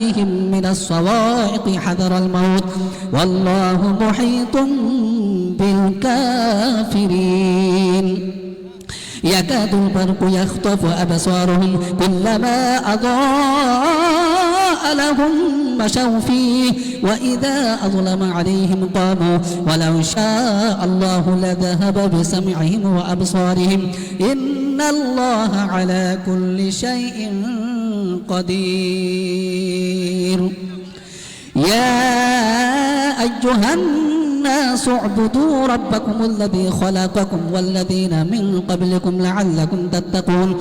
من الصواعق حذر الموت والله محيط بالكافرين يكاد البرق يخطف أبصارهم كلما أضاء لهم مشوا فيه وإذا أظلم عليهم قاموا ولو شاء الله لذهب بسمعهم وأبصارهم إن الله على كل شيء قدير يا أيها الناس اعبدوا ربكم الذي خلقكم والذين من قبلكم لعلكم تتقون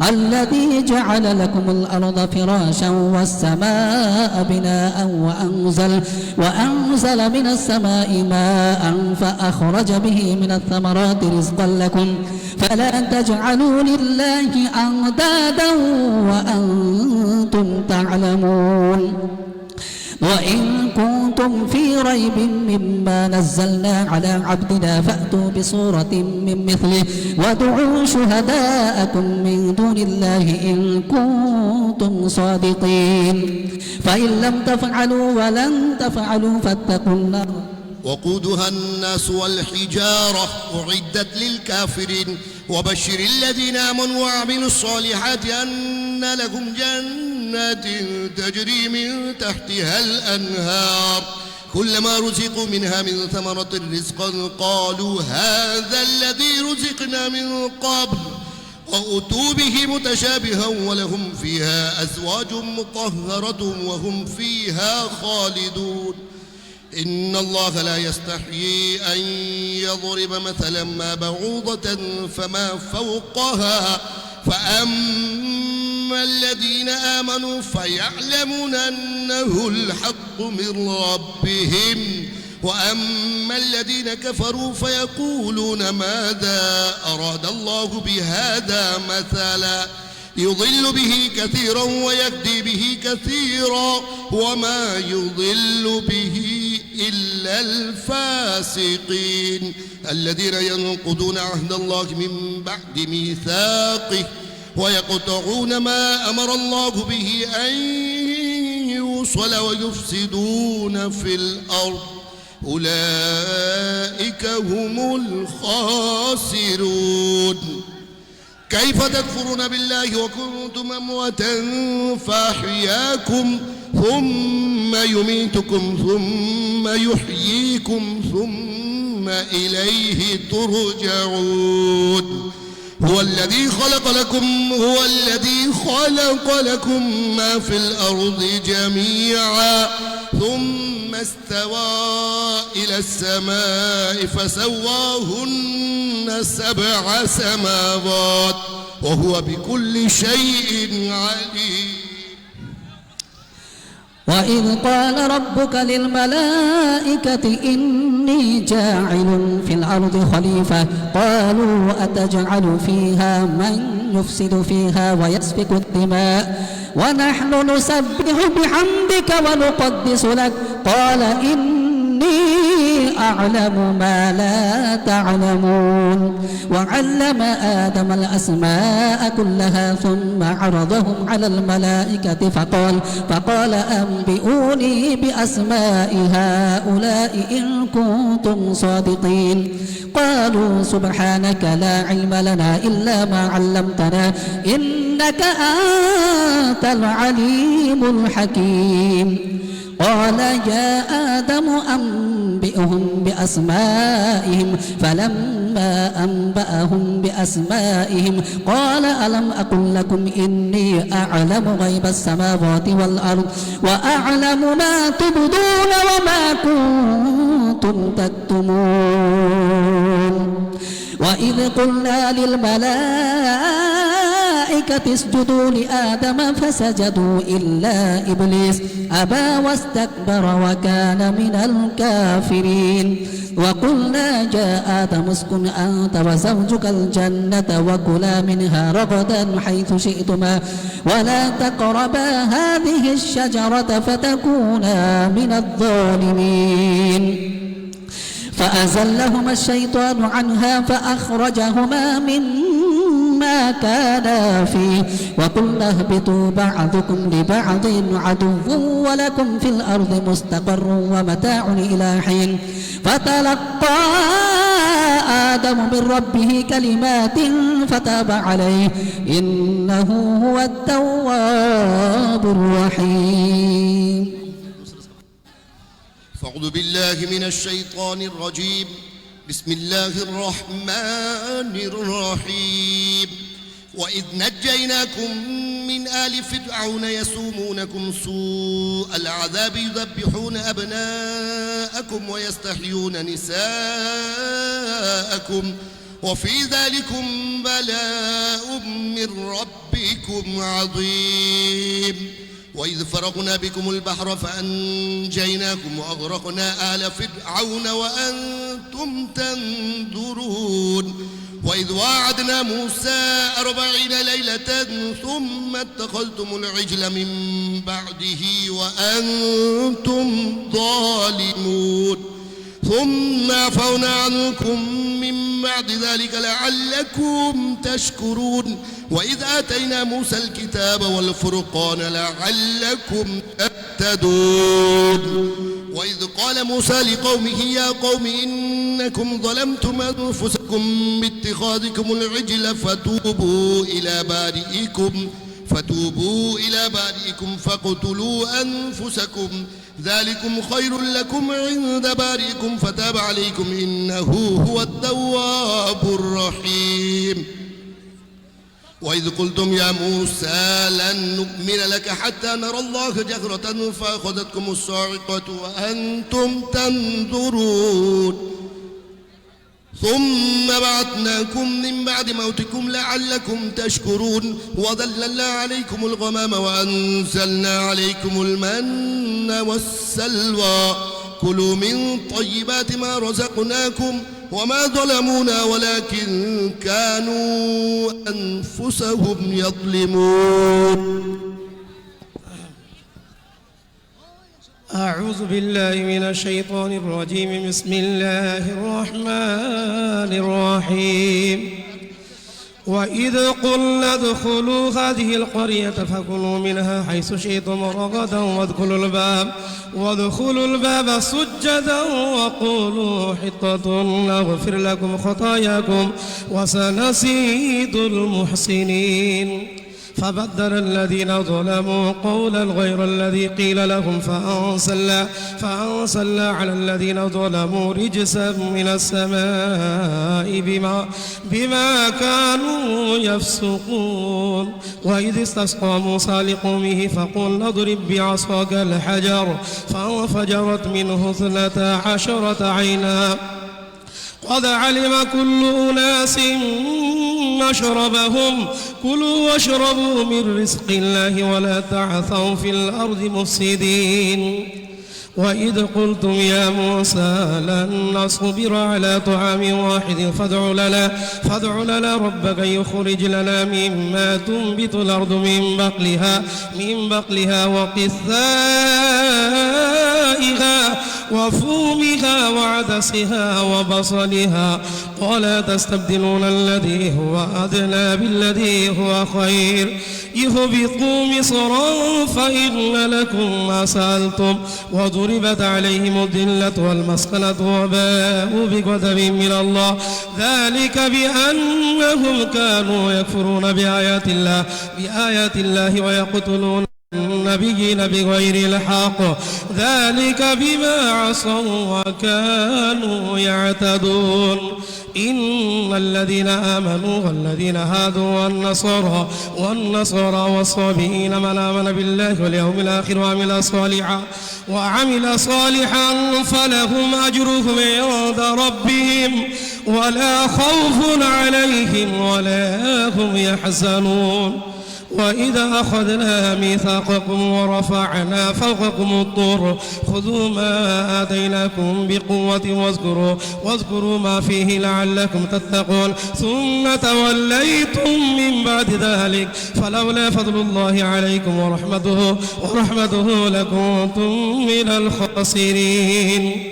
الذي جعل لكم الأرض فراشا والسماء بناء وأنزل من السماء ماء فأخرج به من الثمرات رزقا لكم فلا تجعلوا لله أندادا وأنتم تعلمون وإن كنتم في ريب مما نزلنا على عبدنا فأتوا بصورة من مثله وادعوا شهداءكم من دون الله إن كنتم صادقين فإن لم تفعلوا ولن تفعلوا فاتقوا النار وقودها الناس والحجارة أعدت للكافرين وبشر الذين آمنوا وعملوا الصالحات أن لهم جنات تجري من تحتها الأنهار كلما رزقوا منها من ثمرة رزقا قالوا هذا الذي رزقنا من قبل وأتوا به متشابها ولهم فيها أزواج مطهرة وهم فيها خالدون إن الله لا يستحيي أن يضرب مثلا ما بعوضة فما فوقها فأما الذين آمنوا فيعلمون أنه الحق من ربهم وأما الذين كفروا فيقولون ماذا أراد الله بهذا مثلا يضل به كثيرا ويهدي به كثيرا وما يضل به إلا الفاسقين الذين ينقضون عهد الله من بعد ميثاقه ويقطعون ما أمر الله به أن يوصل ويفسدون في الأرض أولئك هم الخاسرون كيف تكفرون بالله وكنتم أمواتا فأحياكم ثم يميتكم ثم يحييكم ثم إليه ترجعون هو الذي خلق لكم ما في الأرض جميعا ثم استوى إلى السماء فسواهن 7 سماوات وهو بكل شيء عليم وإذ قال ربك للملائكة إني جاعل في الأرض خليفة قالوا أتجعل فيها من يفسد فيها ويسفك الدماء ونحن نسبح بحمدك ونقدس لك قال إني أعلم ما لا تعلمون وعلم آدم الأسماء كلها ثم عرضهم على الملائكة فقال أنبئوني بأسماء هؤلاء إن كنتم صادقين قالوا سبحانك لا علم لنا إلا ما علمتنا إنك أنت العليم الحكيم قال يا آدم أنبئهم بأسمائهم فلما أنبأهم بأسمائهم قال ألم أقل لكم إني أعلم غيب السماوات والأرض وأعلم ما تبدون وما كنتم تكتمون وإذ قلنا للملائكة اسجدوا لآدم فسجدوا إلا إبليس أبى واستكبر وكان من الكافرين وقلنا يا آدم اسكن أنت وزوجك الجنة وكلا منها رغدا حيث شئتما ولا تقربا هذه الشجرة فتكونا من الظالمين فأزلهما الشيطان عنها فأخرجهما مما ما كانا فيه وقلنا اهبطوا بعضكم لبعض عدو ولكم في الأرض مستقر ومتاع إلى حين فتلقى آدم من ربه كلمات فتاب عليه إنه هو التواب الرحيم. فاعوذ بالله من الشيطان الرجيم. بسم الله الرحمن الرحيم. وإذ نجيناكم من آل فرعون يسومونكم سوء العذاب يذبحون أبناءكم ويستحيون نساءكم وفي ذلكم بلاء من ربكم عظيم. وإذ فرقنا بكم البحر فأنجيناكم وأغرقنا آل فرعون وأنتم تنظرون. وإذ واعدنا موسى 40 ليلة ثم اتخذتم العجل من بعده وأنتم ظالمون ثم عفونا عنكم من بعد ذلك لعلكم تشكرون. وإذ آتينا موسى الكتاب والفرقان لعلكم تهتدون. وإذ قال موسى لقومه يا قوم إنكم ظلمتم أنفسكم باتخاذكم العجل فتوبوا إلى بارئكم فاقتلوا أنفسكم ذلكم خير لكم عند بارئكم فتاب عليكم إنه هو التواب الرحيم. وإذ قلتم يا موسى لن نؤمن لك حتى نرى الله جهرة فأخذتكم الصاعقة وأنتم تنظرون ثم بعثناكم من بعد موتكم لعلكم تشكرون. وظللنا عليكم الغمام وأنزلنا عليكم المن والسلوى كلوا من طيبات ما رزقناكم وما ظلمونا ولكن كانوا أنفسهم يظلمون. أعوذ بالله من الشيطان الرجيم. بسم الله الرحمن الرحيم. وإذ قلنا ادخلوا هذه القرية فكلوا منها حيث شئتم رغدا وادخلوا الباب سجدا وقولوا حطة نغفر لكم خطاياكم وسنزيد المحسنين. فبدل الذين ظلموا قولا غير الذي قيل لهم فأنزلنا على الذين ظلموا رجسا من السماء بما كانوا يفسقون. وإذ استسقى موسى لقومه فقلنا اضرب بعصاك الحجر فانفجرت منه 12 عينا قد علم كل أناس مشربهم كلوا واشربوا من رزق الله ولا تعثوا في الأرض مفسدين. وإذ قلتم يا موسى لن نصبر على طعام واحد فادع لنا ربك يخرج لنا مما تنبت الأرض من بقلها وقثائها وفومها وعدسها وبصلها قال تستبدلون الذي هو أدنى بالذي هو خير اهبطوا مصرا فإن لكم ما سألتم وضربت عليهم الذلة والمسكنة وباءوا بغضب من الله ذلك بأنهم كانوا يكفرون بآيات الله ويقتلون النبيين بغير الحق ذلك بما عصوا وكانوا يعتدون. إن الذين آمنوا والذين هادوا والنصارى والصابئين من آمن بالله واليوم الآخر وعمل صالحا فلهم أجرهم عند ربهم ولا خوف عليهم ولا هم يحزنون. وإذا أخذنا ميثاقكم ورفعنا فوقكم الطور خذوا ما آتيناكم بقوة واذكروا ما فيه لعلكم تتقون ثم توليتم من بعد ذلك فلولا فضل الله عليكم ورحمته لكنتم من الخاسرين.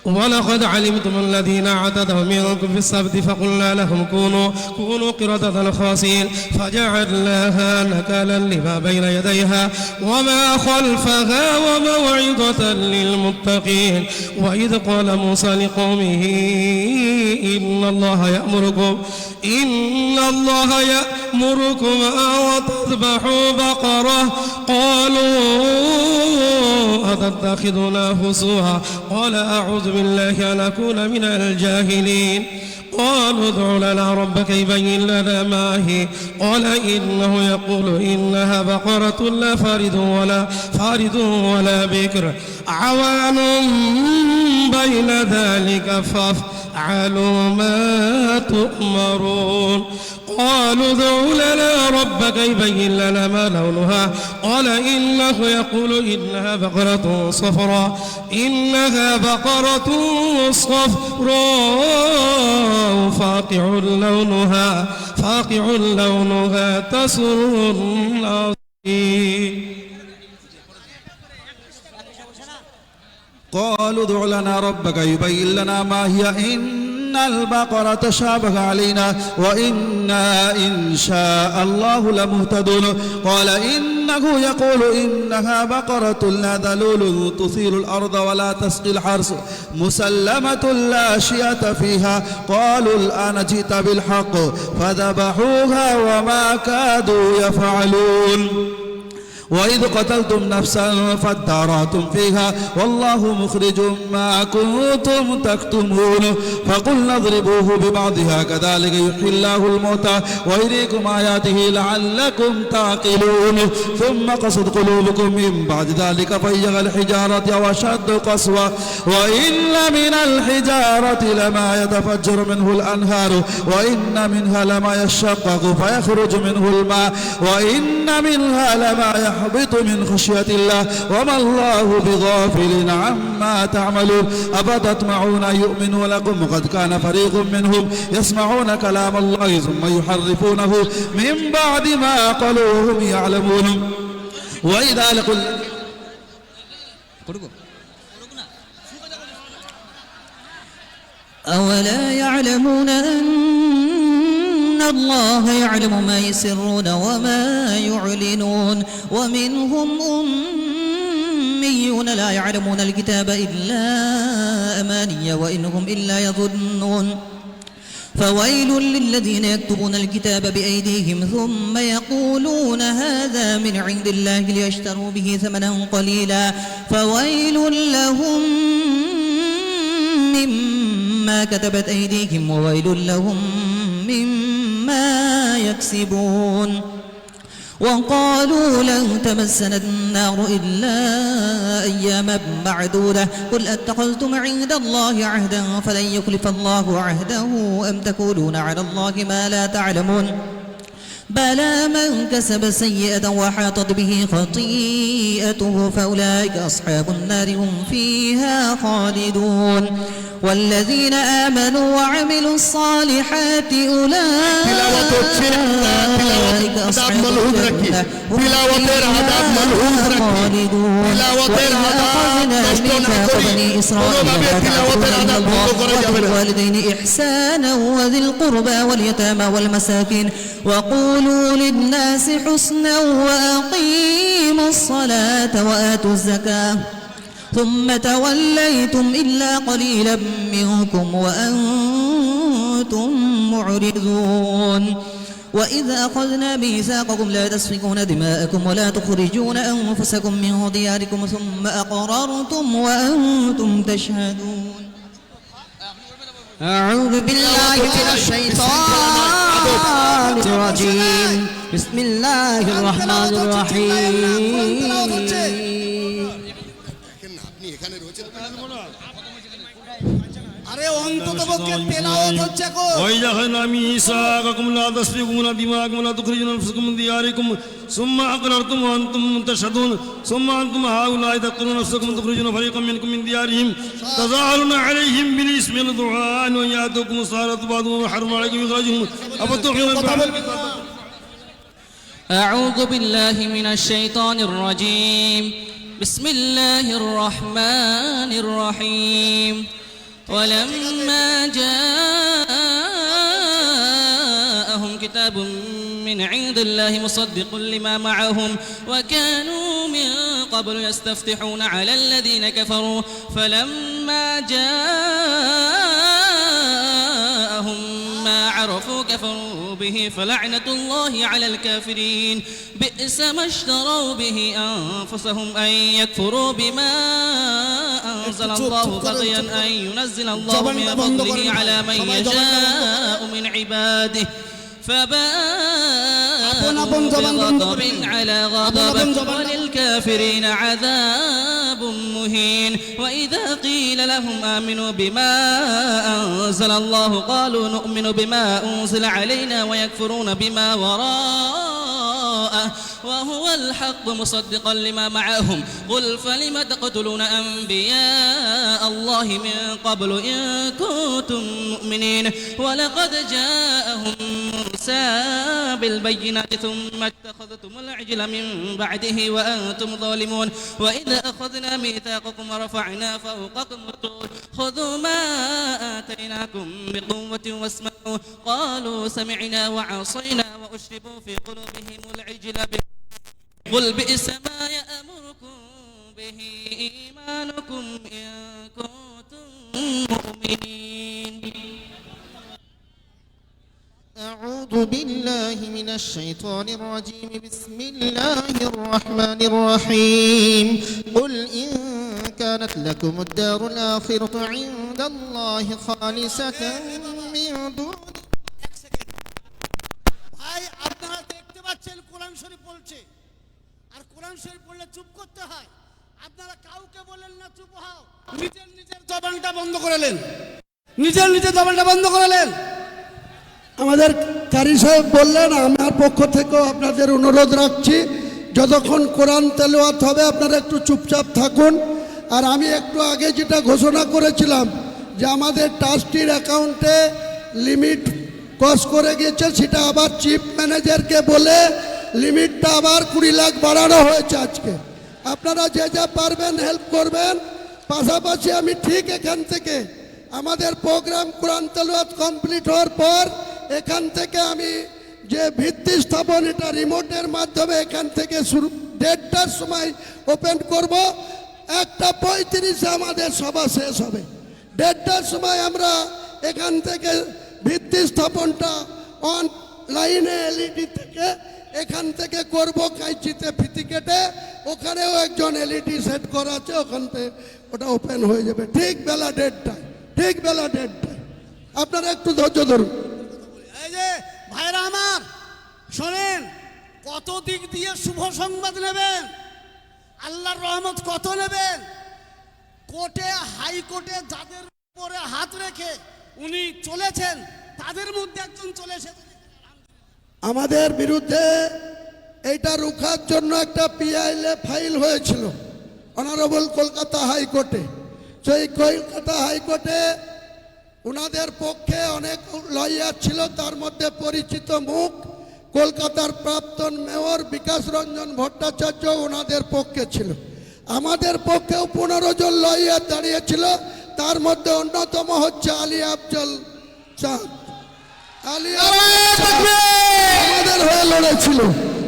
ولقد علمتم الذين اعتدوا منكم في السبت فقلنا لهم كونوا قردة خاسئين فجعلناها نكالا لما بين يديها وما خلفها وموعظة للمتقين. وإذ قال موسى لقومه إن الله يأمركم أن تذبحوا بقرة قالوا أتتخذنا هزوا قال أعوذ بالله أن أكون من الجاهلين. قالوا ادع لنا ربك يبين لنا ما هي قال إنه يقول إنها بقرة لا فارد ولا بكر عوان بين ذلك فافعلوا ما تؤمرون. قالوا ادع لنا ربك يبين لنا ما لونها قال إنه يقول إنها بقرة صفراء فاقع لونها تسر الناظرين. قالوا ادع لنا ربك يبين لنا ما هي إن البقرة تشابه علينا وإنا إن شاء الله لمهتدون. قال إنه يقول إنها بقرة لا ذلول تثير الأرض ولا تسقي الحرث مسلمة لا شية فيها. قالوا الآن جئت بالحق فذبحوها وما كادوا يفعلون. وإذ قتلتم نفسا فادارأتم فيها والله مخرج ما كنتم تكتمون. فقلنا اضربوه ببعضها كذلك يحيي الله الموتى ويريكم آياته لعلكم تعقلون. ثم قست قلوبكم من بعد ذلك فهي الحجارة أو أشد قسوة وإن من الحجارة لما يتفجر منه الأنهار وإن منها لما يشقق فيخرج منه الماء وإن منها لما يحبط من خشية الله وما الله بغافل عما تعملون. أفتطمعون أن يؤمنوا لكم وقد كان فريق منهم يسمعون كلام الله ثم يحرفونه من بعد ما قالوا هم يعلمون. وإذا لقوا أولا يعلمون أن الله يعلم ما يسرون وما يعلنون ومنهم أميون لا يعلمون الكتاب إلا أماني وإنهم إلا يظنون. فويل للذين يكتبون الكتاب بأيديهم ثم يقولون هذا من عند الله ليشتروا به ثمنا قليلا فويل لهم مما كتبت أيديهم وويل لهم مما يكسبون. وقالوا لن تمسنا النار إلا أياما معدودة قل أتخذتم عند الله عهدا فلن يخلف الله عهده أم تقولون على الله ما لا تعلمون. بلى من كسب سيئة وحاطت به خطيئته فأولئك أصحاب النار هم فيها خالدون. والذين آمنوا وعملوا الصالحات أولئك أصحاب الجنة هم فيها خالدون. وإذ أخذنا ميثاق بني إسرائيل لا تعبدون إلا الله وبالوالدين إحسانا وذي القربى واليتامى والمساكين وقولوا للناس حسنا وأقيموا الصلاة وآتوا الزكاة ثم توليتم إلا قليلا منكم وأنتم معرضون. وإذا أخذنا ميثاقكم لا تسفكون دماءكم ولا تخرجون أنفسكم من دياركم ثم أقررتم وأنتم تشهدون. أعوذ بالله من الشيطان الرجيم بسم الله الرحمن الرحيم. وإذا أخذنا ميثاقكم لا تسفكون دماءكم ولا تخرجون أنفسكم من دياركم ثم أقررتم وأنتم تشهدون ثم أنتم هؤلاء تقتلون نفسكم تخرجون فريقا منكم من ديارهم تظاهرون عليهم بالإثم والعدوان وأن يأتوكم السارة بعضهم حرم عليكم إخراجهم أفتؤمنون أعوذ بالله من الشيطان الرجيم بسم الله الرحمن الرحيم. ولما جاءهم كتاب من عند الله مصدق لما معهم وكانوا من قبل يستفتحون على الذين كفروا فلما جاءهم ما عرفوا كفروا به فلعنة الله على الكافرين بئس ما اشتروا به أنفسهم أن يكفروا بما أنزل الله بغيا أن ينزل الله من فضله على من يشاء من عباده فباءوا بغضب على غضب وللكافرين عذاب مهين وإذا قيل لهم آمنوا بما أنزل الله قالوا نؤمن بما أنزل علينا ويكفرون بما وراءه وهو الحق مصدقا لما معهم قل فلم تقتلون أنبياء الله من قبل إن كنتم مؤمنين ولقد جاءهم موسى بالبينات ثم اتخذتم العجل من بعده وأنتم ظالمون وإذا أخذنا ميثاقكم ورفعنا فوقكم الطور خذوا ما آتيناكم بقوة واسمعوا قالوا سمعنا وعصينا وأشربوا في قلوبهم العجل قل بئس ما يأمركم به إيمانكم إن كنتم مؤمنين أعوذ بالله من الشيطان الرجيم بسم الله الرحمن الرحيم قل إن كانت لكم الدار الآخرة عند الله خالصة من دون ভাই আপনারা দেখতে পাচ্ছেন কোরআন শরীফ বলছে আর কোরআন শরীফ বললে চুপ করতে হয় আপনারা কাউকে বলেন না চুপ হও নিজের জবানটা বন্ধ করলেন নিজের জবানটা বন্ধ করলেন আমাদের কারি সাহেব বললেন আমার পক্ষ থেকেও আপনাদের অনুরোধ রাখছি যতক্ষণ কোরআন তেলাওয়াত হবে আপনারা একটু চুপচাপ থাকুন আর আমি একটু আগে যেটা ঘোষণা করেছিলাম যে আমাদের ট্রাস্টির অ্যাকাউন্টে লিমিট ক্রস করে গিয়েছে সেটা আবার চিফ ম্যানেজারকে বলে লিমিটটা আবার 20 লাখ বাড়ানো হয়েছে আজকে আপনারা যে যা পারবেন হেল্প করবেন পাশাপাশি আমি ঠিক এখান থেকে আমাদের প্রোগ্রাম কোরআন তেলাওয়াত কমপ্লিট হওয়ার পর এখান থেকে আমি যে ভিত্তি স্থাপন এটা রিমোটের মাধ্যমে এখান থেকে শুরু 1:30টার সময় ওপেন করব 1:35 আমাদের সভা শেষ হবে 1:30টার সময় আমরা এখান থেকে ভিত্তি স্থাপনটা অনলাইনে এলইডি থেকে এখান থেকে করব কাইচিতে ফিতি কেটে ওখানেও একজন এলইডি সেট করা আছে ওখান থেকে ওটা ওপেন হয়ে যাবে ঠিক বেলা 1:30টায় আপনারা একটু ধৈর্য ধরুন এই যে ভাইরা আমার শোনেন কত দিক দিয়ে শুভ সংবাদ নেবেন আল্লাহর রহমত কত নেবেন কোর্টে হাইকোর্টে যাদের উপরে হাত রেখে উনি চলেছেন তাদের মধ্যে একজন চলে এসেছেন আমাদের বিরুদ্ধে এইটা রুখার জন্য একটা পিআইএল ফাইল হয়েছিল অনারেবল কলকাতা হাইকোর্টে সেই কলকাতা হাইকোর্টে ওনাদের পক্ষে অনেক লয়ার ছিল তার মধ্যে পরিচিত মুখ কলকাতার প্রাক্তন মেয়র বিকাশ রঞ্জন ভট্টাচার্য ওনাদের পক্ষে ছিল আমাদের পক্ষেও 15 জন লয়ার দাঁড়িয়েছিল তার মধ্যে অন্যতম হচ্ছে আলী আফজল চাঁদ আমাদের হয়ে লড়েছিল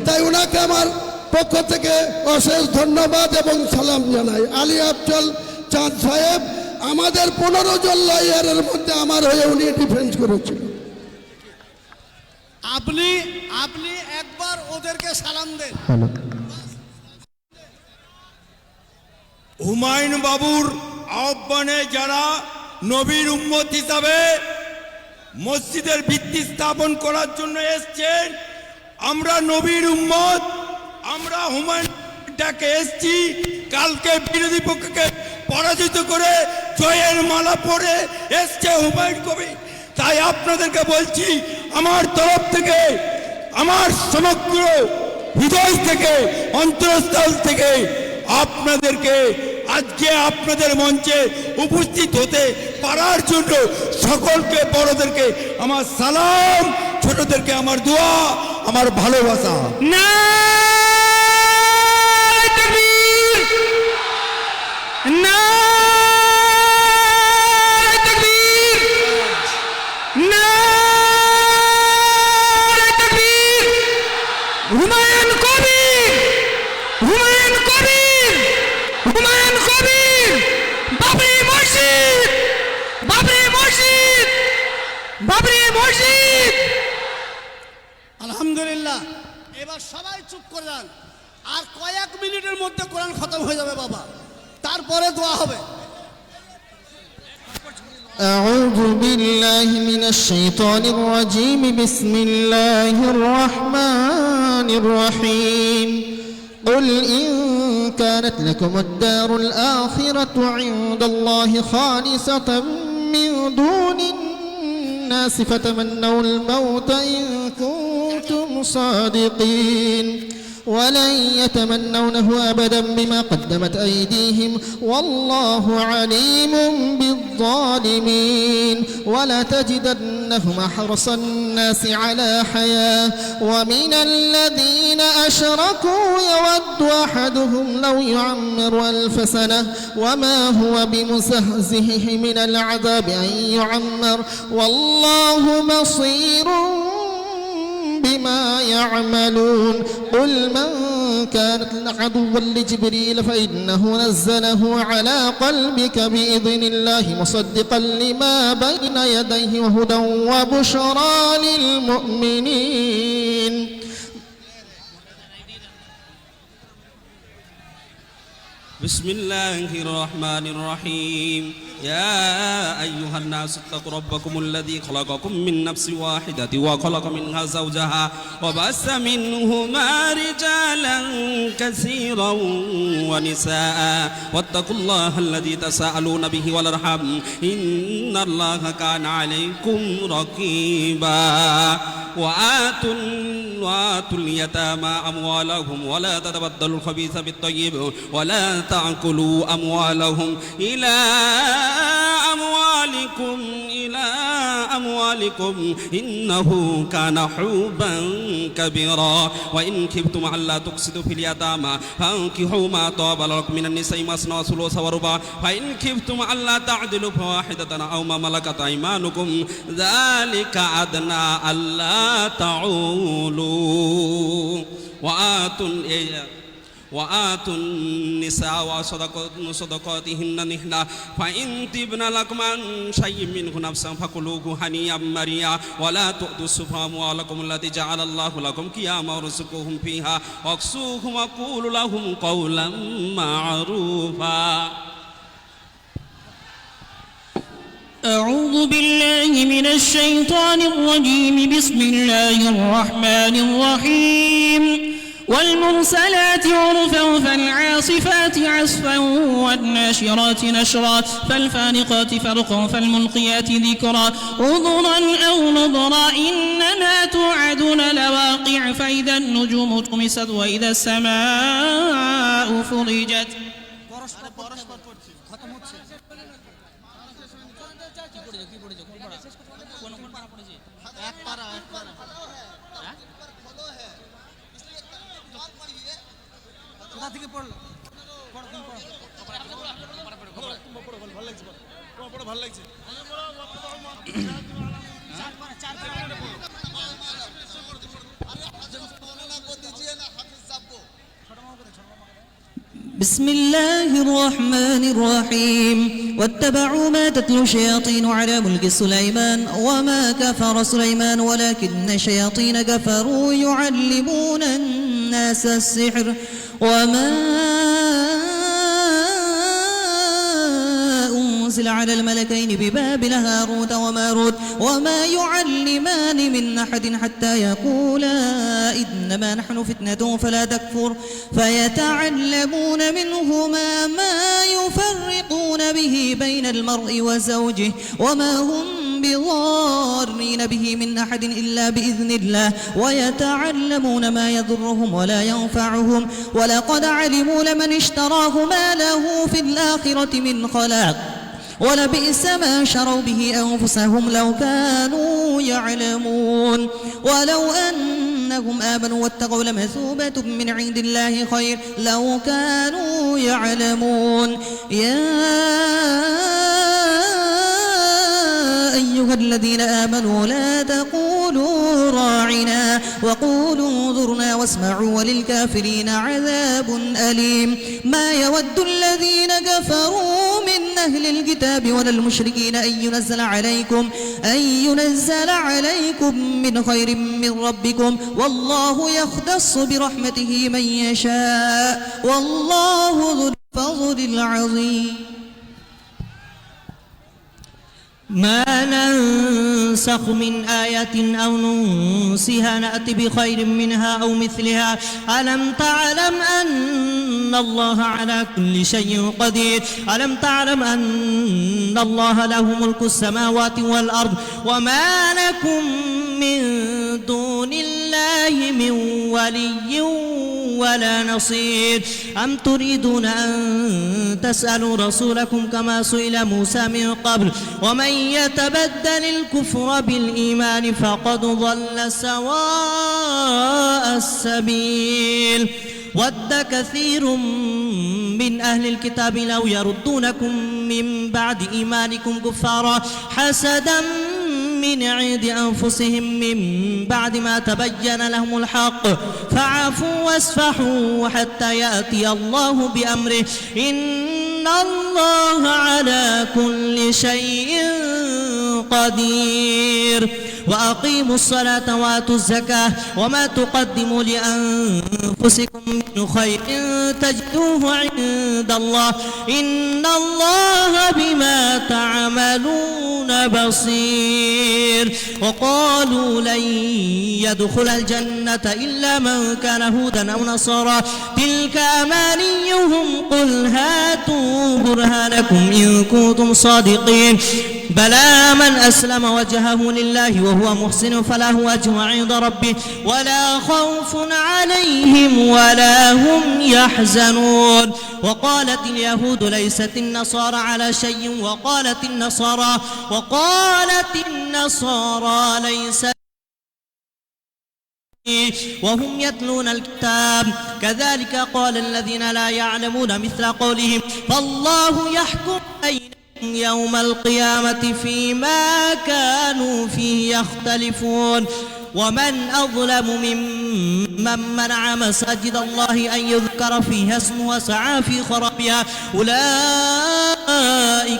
তাই ওনাকে আমার পক্ষ থেকে অশেষ ধন্যবাদ এবং সালাম জানাই আলী আফজল চাঁদ সাহেব আমাদের 15 জন লয়ারের মধ্যে আমার হয়ে উনি ডিফেন্স করেছিল আপনি একবার ওদেরকে সালাম দেন হুমায়ুন বাবুর আহ্বানে যারা নবীর উম্মত হিসাবে মসজিদের ভিত্তি স্থাপন করার জন্য এসেছেন আমরা নবীর উম্মত আমরা হুমায়ুন ডাকে এসেছি কালকে বিরোধী পক্ষকে পরাজিত করে জয়ের মালা পরে এসছে হুমায়ুন কবি তাই আপনাদেরকে বলছি আমার তরফ থেকে আমার সমগ্র হৃদয় থেকে অন্তরস্থল থেকে আপনাদেরকে আজকে আপনাদের মঞ্চে উপস্থিত হতে পারার জন্য সকলকে বড়দেরকে আমার সালাম ছোটদেরকে আমার দোয়া আমার ভালোবাসা নারায়ে হুমায়ুন কবির, বাবরি মসজিদ, বাবরি মসজিদ, বাবরি মসজিদ। আলহামদুলিল্লাহ, এবার সবাই চুপ করে যান। আর কয়েক মিনিটের মধ্যে কোরআন খতম হয়ে যাবে বাবা, তারপরে দোয়া হবে। أعوذ بالله من الشيطان الرجيم بسم الله الرحمن الرحيم قل إن كانت لكم الدار الآخرة عند الله خالصة من دون الناس فتمنوا الموت إن كنتم صادقين ولن يتمنونه أبدا بما قدمت أيديهم والله عليم بالظالمين ولا تجدنهم أحرص الناس على حياة ومن الذين أشركوا يود أحدهم لو يعمر 1000 سنة وما هو بمزحزحه من العذاب أن يعمر والله بصير بما يعملون قل من كانت عدوا لجبريل فإنه نزله على قلبك بإذن الله مصدقا لما بين يديه وهدى وبشرى للمؤمنين بسم الله الرحمن الرحيم يا أيها الناس اتقوا ربكم الذي خلقكم من نفس واحدة وخلق منها زوجها وبث منهما رجالا كثيرا ونساء واتقوا الله الذي تساءلون به والأرحام إن الله كان عليكم رقيبا وآتوا اليتامى أموالهم ولا تتبدلوا الخبيث بالطيب ولا تأكلوا أموالهم إلى أموالكم إنه كان حوبا كبيرا وإن خفتم ألا تقسطوا في اليتامى فانكحوا ما طاب لكم من النساء مثنى وثلاث ورباع فإن خفتم ألا تعدلوا فواحدة أو ما ملكت أيمانكم ذلك أدنى ألا تعولوا وآتوا النساء صدقاتهن نحلة فإن تبن لكم عن شيء منه نفسا فكلوه هنيئا مريئا ولا تؤتوا السفهاء أموالكم التي جعل الله لكم قياما وارزقوهم فيها واكسوهم وقولوا لهم قولا معروفا. أعوذ بالله من الشيطان الرجيم بسم الله الرحمن الرحيم والمرسلات عرفا فالعاصفات عصفا والناشرات نشرا فالفارقات فرقا فالملقيات ذكرا عذرا أو نذرا إنما توعدون لواقع فإذا النجوم طمست وإذا السماء فرجت. بسم الله الرحمن الرحيم واتبعوا ما تتلو الشياطين على ملك سليمان وما كفر سليمان ولكن الشياطين كفروا يعلمون الناس السحر وما أنزل على الملكين ببابل هاروت وماروت وما يعلمان من أحد حتى يقولا إنما نحن فتنة فلا تكفر فيتعلمون منهما ما يفرقون به بين المرء وزوجه وما هم بضارين به من أحد إلا بإذن الله ويتعلمون ما يضرهم ولا ينفعهم ولقد علموا لمن اشتراه ما له في الآخرة من خلاق ولبئس ما شروا به أنفسهم لو كانوا يعلمون ولو أنهم آمنوا واتقوا لمثوبة من عند الله خير لو كانوا يعلمون يا أيها الذين آمنوا لا تقولوا راعنا راعنا وقولوا انظرنا واسمعوا وللكافرين عذاب أليم ما يود الذين كفروا من أهل الكتاب ولا المشركين أن ينزل عليكم من خير من ربكم والله يختص برحمته من يشاء والله ذو الفضل العظيم ما ننسخ من آية أو ننسها نأتي بخير منها أو مثلها ألم تعلم أن الله على كل شيء قدير ألم تعلم أن الله له ملك السماوات والأرض وما لكم من دون الله من ولي ولا نصير أم تريدون أن تسألوا رسولكم كما سئل موسى من قبل ومن يتبدل الكفر بالإيمان فقد ضل سواء السبيل ود كثير من أهل الكتاب لو يردونكم من بعد إيمانكم كفارا حسدا من عند أنفسهم من بعد ما تبين لهم الحق فاعفوا واصفحوا حتى يأتي الله بأمره إن الله على كل شيء قدير وأقيموا الصلاة وآتوا الزكاة وما تقدموا لأنفسكم من خير تجدوه عند الله إن الله بما تعملون بصير وقالوا لن يدخل الجنة إلا من كان هودا أو نصارى تلك أمانيهم قل هاتوا برهانكم إن كنتم صادقين بلى من أسلم وجهه لله وهو محسن فله أجر عند ربه ولا خوف عليهم ولا هم يحزنون وقالت اليهود ليست النصارى على شيء وقالت النصارى ليست وهم يتلون الكتاب كذلك قال الذين لا يعلمون مثل قولهم فالله يحكم بينهم يوم القيامة فيما كانوا فيه يختلفون ومن أظلم ممن منع مساجد الله أن يذكر فيها اسمه وسعى في خرابها أولئك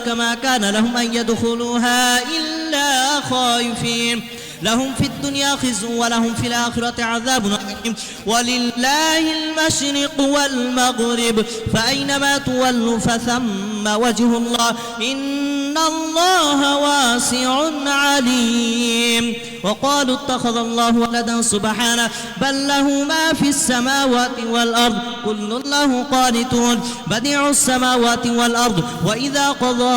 ما كان لهم أن يدخلوها إلا خائفين لهم في الدنيا خزي ولهم في الآخرة عذاب عظيم ولله المشرق والمغرب فأينما تولوا فثم وجه الله إن الله واسع عليم وقالوا اتخذ الله ولدا سبحانه بل له ما في السماوات والأرض كل له قانتون بديع السماوات والأرض وإذا قضى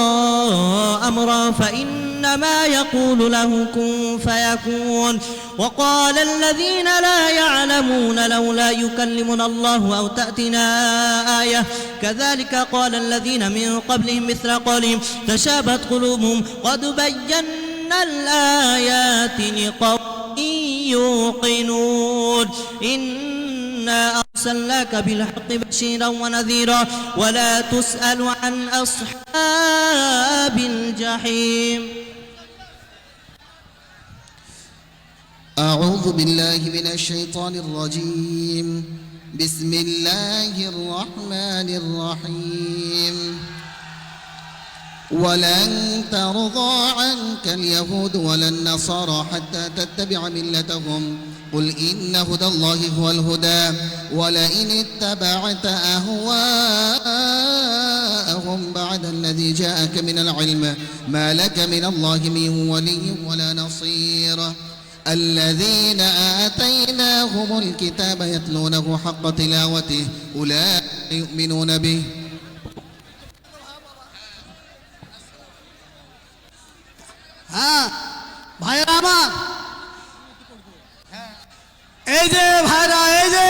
أمرا فإنما يقول له كن فيكون وقال الذين لا يعلمون لولا يكلمنا الله أو تأتنا آية كذلك قال الذين من قبلهم مثل قولهم تشابهت قلوبهم قد بينا الآيات لقوم يوقنون إنا أرسلناك بالحق بشيرا ونذيرا ولا تسأل عن أصحاب الجحيم أعوذ بالله من الشيطان الرجيم بسم الله الرحمن الرحيم ولن ترضى عنك اليهود ولا النصارى حتى تتبع ملتهم قل إن هدى الله هو الهدى ولئن اتبعت أهواءهم بعد الذي جاءك من العلم ما لك من الله من ولي ولا نصير الذين آتيناهم الكتاب يتلونه حق تلاوته أولئك يؤمنون به হ্যাঁ ভাইরা আমার এই যে ভাইরা এই যে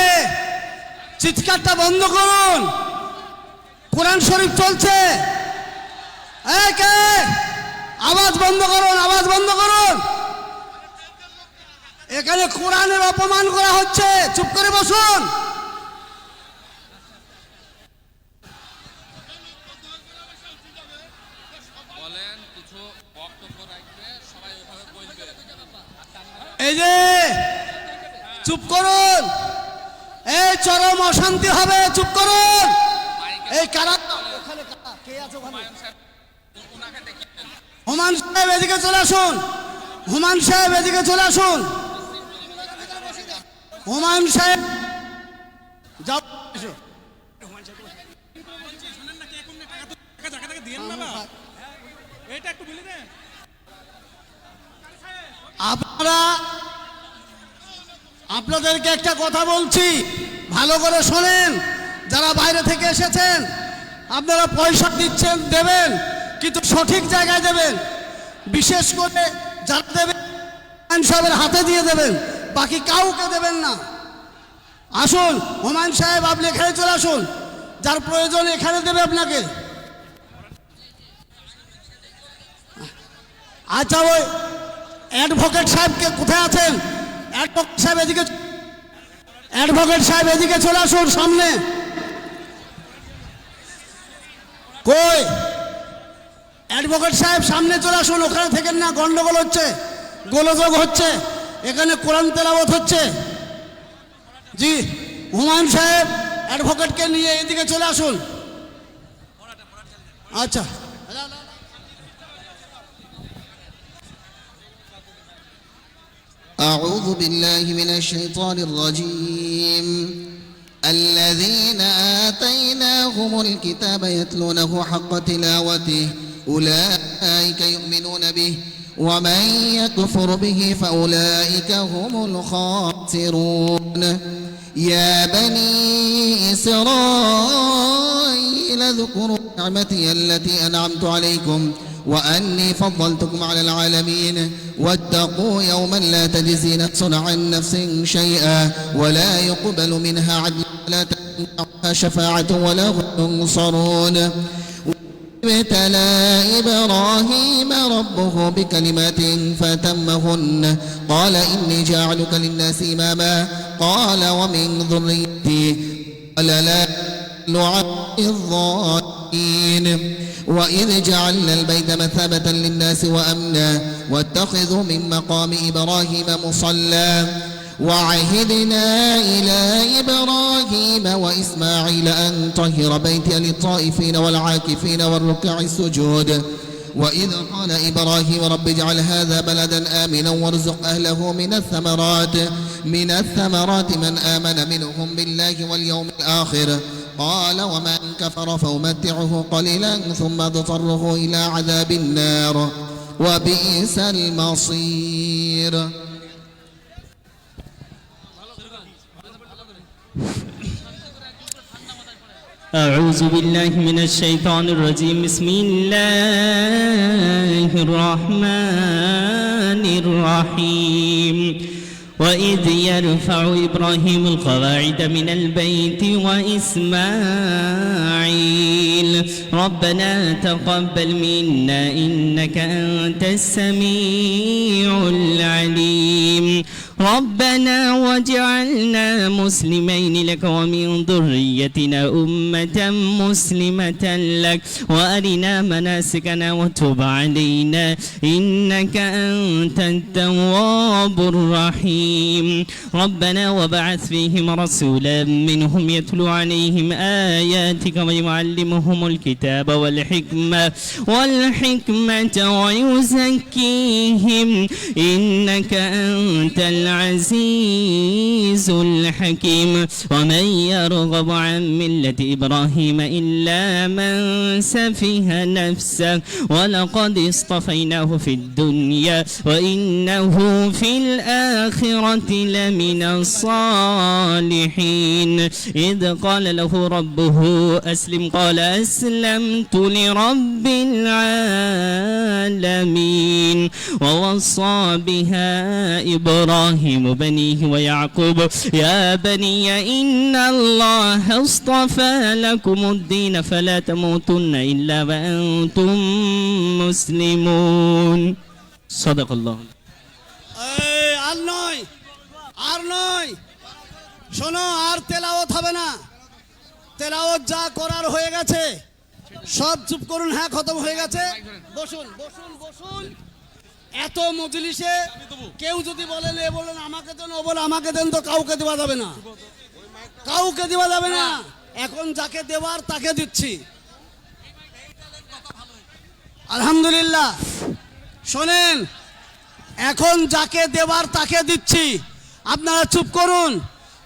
চিৎকারটা বন্ধ করুন কোরআন শরীফ চলছে আওয়াজ বন্ধ করুন আওয়াজ বন্ধ করুন এখানে কোরআনের অপমান করা হচ্ছে চুপ করে বসুন এই যে চুপ করুন, এই চরম অশান্তি হবে, চুপ করুন। এই কারা ওখানে কে আছে ওখানে? হুমায়ুন সাহেব এদিকে চলে আসুন, হুমায়ুন সাহেব এদিকে চলে আসুন, হুমায়ুন সাহেব যাও। আপনাদেরকে একটা কথা বলছি, ভালো করে শোনেন। যারা বাইরে থেকে এসেছেন আপনারা পয়সা দিচ্ছেন, দেবেন, কিন্তু সঠিক জায়গায় দেবেন। বিশেষ করে যারা দেবেন হুমায়ুন সাহেবের হাতে দিয়ে দেবেন, বাকি কাউকে দেবেন না। আসুন হুমায়ুন সাহেব, আপনি এখানে চলে আসুন, যার প্রয়োজন এখানে দেবে আপনাকে। আচ্ছা, ওই অ্যাডভোকেট সাহেবকে কোথায় আছেন? অ্যাডভোকেট সাহেব এদিকে, অ্যাডভোকেট সাহেব এদিকে চলে আসুন সামনে। কই অ্যাডভোকেট সাহেব, সামনে চলে আসুন, ওখানে থেকে না, গন্ডগোল হচ্ছে, গোলযোগ হচ্ছে, এখানে কোরআন তেলাওয়াত হচ্ছে। জি, হুমায়ুন সাহেব অ্যাডভোকেটকে নিয়ে এদিকে চলে আসুন। আচ্ছা, أعوذ بالله من الشيطان الرجيم. الذين آتيناهم الكتاب يتلونه حق تلاوته أولئك يؤمنون به ومن يكفر به فأولئك هم الخاسرون. يا بني إسرائيل اذكروا نعمتي التي أنعمت عليكم وأني فضلتكم على العالمين واتقوا يوما لا تجزي نفس عن نفس شيئا ولا يقبل منها عدل ولا تنفعها شفاعة ولا هم ينصرون. ابتلى إبراهيم ربه بكلمات فتمهن قال إني جاعلك للناس إماما قال ومن ذريتي قال لا لعب الظالمين. وإذ جعلنا البيت مثابة للناس وأمنا واتخذوا من مقام إبراهيم مصلى وعهدنا إلى إبراهيم وإسماعيل أن طهر بيتي للطائفين والعاكفين والركع السجود. وإذ قال إبراهيم رب اجعل هذا بلدا آمنا وارزق أهله من الثمرات من آمن منهم بالله واليوم الآخر قال ومن كفر فأمتعه قليلا ثم اضطره إلى عذاب النار وبئس المصير. أعوذ بالله من الشيطان الرجيم. بسم الله الرحمن الرحيم. وإذ يرفع إبراهيم القواعد من البيت وإسماعيل ربنا تقبل منا إنك أنت السميع العليم ربنا واجعلنا مسلمين لك ومن ذريتنا أمة مسلمة لك وأرنا مناسكنا وتب علينا إنك أنت التواب الرحيم ربنا وبعث فيهم رسولا منهم يتلو عليهم آياتك ويعلمهم الكتاب والحكمة ويزكيهم إنك أنت العزيز الحكيم ومن يرغب عن ملة إبراهيم إلا من سفه نفسه ولقد اصطفيناه في الدنيا وإنه في الآخرة لمن الصالحين إذ قال له ربه أسلم قال أسلمت لرب العالمين ووصى بها إبراهيم بنيه ويعقوب يا بني إن الله اصطفى لكم الدين فلا تموتن إلا وأنتم مسلمون صدق الله. আর নয় শোনো, আর তেলাওয়াত হবে না, তেলাওয়াত যা করার হয়ে গেছে সব চুপ করুন। হ্যাঁ, খতম হয়ে গেছে। বসুন বসুন বসুন এত মজলিসে কেউ যদি বলেন এ বলেন আমাকে দেন ও বলে আমাকে দেন, তো কাউকে দেওয়া যাবে না, কাউকে দেওয়া যাবে না। এখন যাকে দেওয়ার তাকে দিচ্ছি। আলহামদুলিল্লাহ। শোনেন, এখন যাকে দেওয়ার তাকে দিচ্ছি, আপনারা চুপ করুন।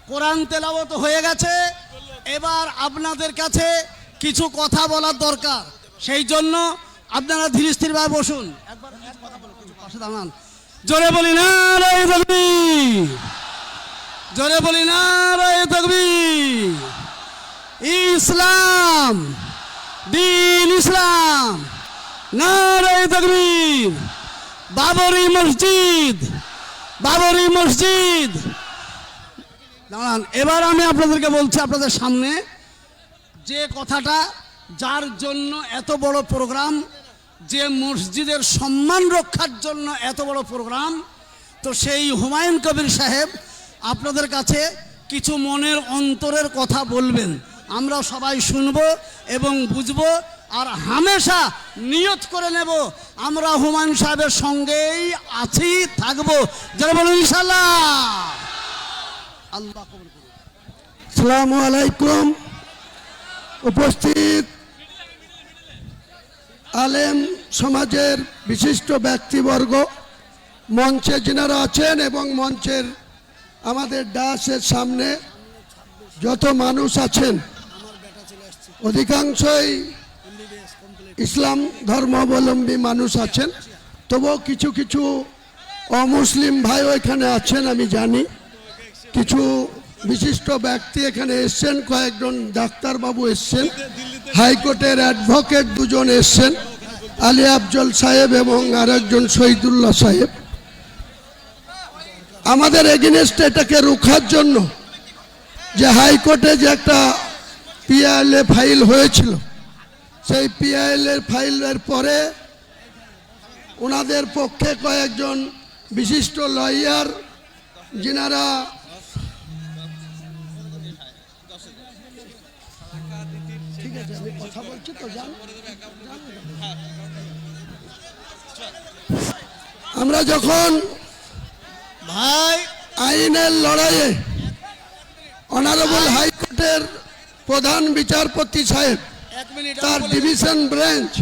কোরআন তেলাওয়াত হয়ে গেছে, এবার আপনাদের কাছে কিছু কথা বলার দরকার, সেই জন্য আপনারা ধীর স্থিরভাবে বসুন। একবার এক কথা বলুন, কিছু পাশে দাঁড়ান। জোরে বলি নারে তাকবীর, জোরে বলি নারে তাকবীর। ইসলাম, দ্বীন ইসলাম, নারে তাকবীর। বাবরি মসজিদ, বাবরি মসজিদ। দাঁড়ান, এবার আমি আপনাদেরকে বলছি আপনাদের সামনে যে কথাটা, যার জন্য এত বড় প্রোগ্রাম, যে মসজিদের সম্মান রক্ষার জন্য এত বড় প্রোগ্রাম, তো সেই হুমায়ুন কবির সাহেব আপনাদের কাছে কিছু মনের অন্তরের কথা বলবেন। আমরা সবাই শুনবো এবং বুঝবো, আর হামেশা নিয়ত করে নেব আমরা হুমায়ুন সাহেবের সঙ্গেই আছি, থাকবো। যারা বলুন ইনশাআল্লাহ। আল্লাহ কবুল করুন। আসসালামু আলাইকুম। উপস্থিত আলেম সমাজের বিশিষ্ট ব্যক্তিবর্গ, মঞ্চে যিনারা আছেন এবং মঞ্চের আমাদের ডাসের সামনে যত মানুষ আছেন, অধিকাংশই ইসলাম ধর্মাবলম্বী মানুষ আছেন, তবুও কিছু কিছু অমুসলিম ভাইও এখানে আছেন আমি জানি। কিছু বিশিষ্ট ব্যক্তি এখানে এসছেন, কয়েকজন ডাক্তারবাবু এসছেন, হাইকোর্টের অ্যাডভোকেট দুজন এসছেন, আলী আফজল সাহেব এবং আরেকজন শহীদুল্লাহ সাহেব। আমাদের এগেনস্টে এটাকে রোখার জন্য যে হাইকোর্টে যে একটা পিআইএলএ ফাইল হয়েছিল, সেই পিআইএলএ ফাইলের পরে ওনাদের পক্ষে কয়েকজন বিশিষ্ট লয়ার, যিনারা ঠিক আছে আমি কথা বলছি তো জান, আমরা যখন ভাই আইনের লড়াইয়ে অনারেবল হাইকোর্টের প্রধান বিচারপতি সাহেব, তার ডিভিশন ব্রাঞ্চ,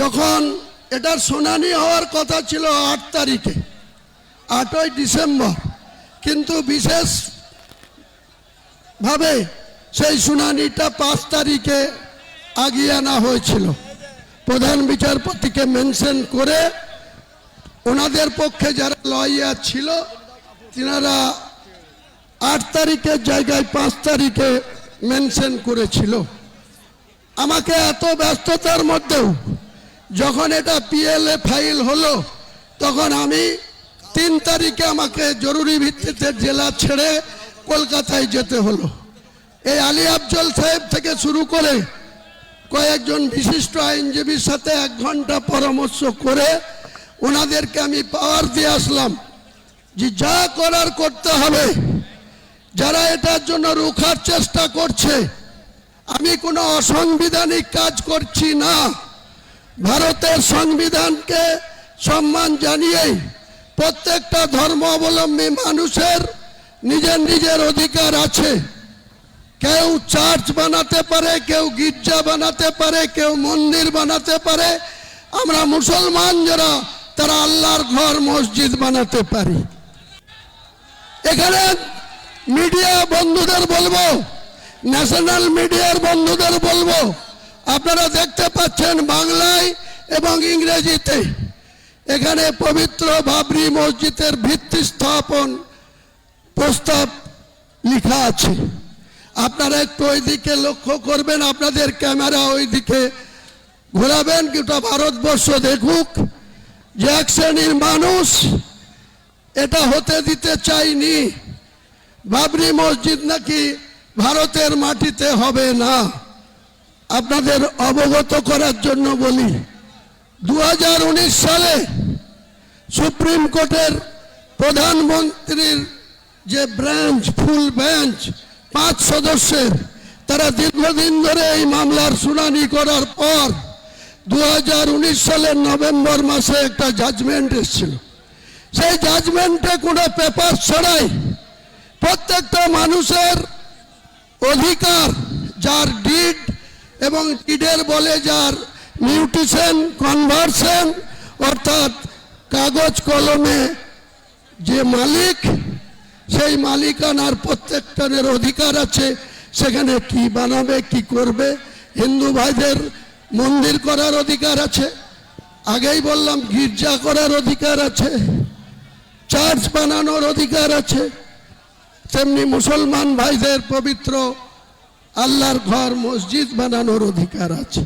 যখন এটার শুনানি হওয়ার কথা ছিল 8 তারিখে, 8ই ডিসেম্বর, কিন্তু বিশেষভাবে সেই শুনানিটা 5 তারিখে আগিয়ে আনা হয়েছিল। প্রধান বিচারপতিকে মেনশন করে ওনাদের পক্ষে যারা লয়ার ছিল তিনারা 8 তারিখের জায়গায় 5 তারিখে মেনশন করেছিল। আমাকে এত ব্যস্ততার মধ্যেও যখন এটা পিএলএ ফাইল হলো, তখন আমি 3 তারিখে আমাকে জরুরি ভিত্তিতে জেলা ছেড়ে কলকাতায় যেতে হলো। এই আলী আফজল সাহেব থেকে শুরু করে কয়েকজন বিশিষ্ট আইনজীবীর সাথে 1 ঘন্টা পরামর্শ করে ওনাদেরকে আমি পাওয়ার দিয়ে আসলাম যে যা করার করতে হবে। যারা এটার জন্য রোখার চেষ্টা করছে, আমি কোনো অসাংবিধানিক কাজ করছি না। ভারতের সংবিধানকে সম্মান জানিয়ে প্রত্যেকটা ধর্মাবলম্বী মানুষের নিজের নিজের অধিকার আছে। কেউ চার্চ বানাতে পারে, কেউ গির্জা বানাতে পারে, কেউ মন্দির বানাতে পারে। আমরা মুসলমান যারা, তারা আল্লাহর ঘর মসজিদ বানাতে পারি। এখানে মিডিয়া বন্ধুদের বলবো, ন্যাশনাল মিডিয়ার বন্ধুদের বলবো, আপনারা দেখতে পাচ্ছেন বাংলায় এবং ইংরেজিতে এখানে পবিত্র বাবরি মসজিদের ভিত্তি স্থাপন প্রস্তাব লেখা আছে। আপনারা একটু ওইদিকে লক্ষ্য করবেন, আপনাদের ক্যামেরা ওইদিকে ঘোরাবেন, গোটা ভারতবর্ষ দেখুক যে এক শ্রেণীর মানুষ এটা হতে দিতে চাইনি। বাবরি মসজিদ নাকি ভারতের মাটিতে হবে না। আপনাদের অবগত করার জন্য বলি, 2019 সালে সুপ্রিম কোর্টের প্রধানমন্ত্রীর যে ব্রাঞ্চ, ফুল বেঞ্চ 5 সদস্যের, তারা দীর্ঘদিন ধরে এই মামলার শুনানি করার পর 2019 সালের নভেম্বর মাসে একটা জাজমেন্ট এসেছিল। সেই জাজমেন্টে কোনো পেপার ছাড়াই প্রত্যেকটা মানুষের অধিকার, যার ডিড এবং ডিডের বলে যার মিউটেশন, কনভার্সন, অর্থাৎ কাগজ কলমে যে মালিক, সেই মালিকানার প্রত্যেকটার অধিকার আছে। সেখানে কি বানাবে, কি করবে, হিন্দু ভাইদের মন্দির করার অধিকার আছে, আগেই বললাম গির্জা করার অধিকার আছে, চার্চ বানানোর অধিকার আছে, তেমনি মুসলমান ভাইদের পবিত্র আল্লাহর ঘর মসজিদ বানানোর অধিকার আছে।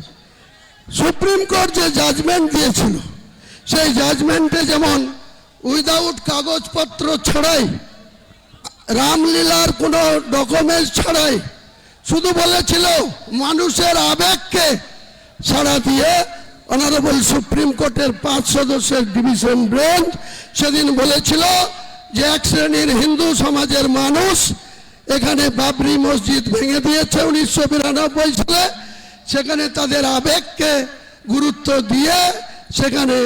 সুপ্রিম কোর্ট যে জাজমেন্ট দিয়েছিল, সেই জাজমেন্টে যেমন উইদাউট কাগজপত্র ছাড়াই, রামলীলার কোনো ডকুমেন্টস ছাড়াই, শুধু বলেছিল মানুষের আবেগকে ছাড়া দিয়ে অনারেবল সুপ্রিম কোর্টের 5 সদস্যের ডিভিশন বেঞ্চ সেদিন বলেছিল যে এক শ্রেণীর হিন্দু সমাজের মানুষ এখানে বাবরি মসজিদ ভেঙে দিয়েছে 1992 সালে। সেখানে তাদের আবেগকে গুরুত্ব দিয়ে সেখানে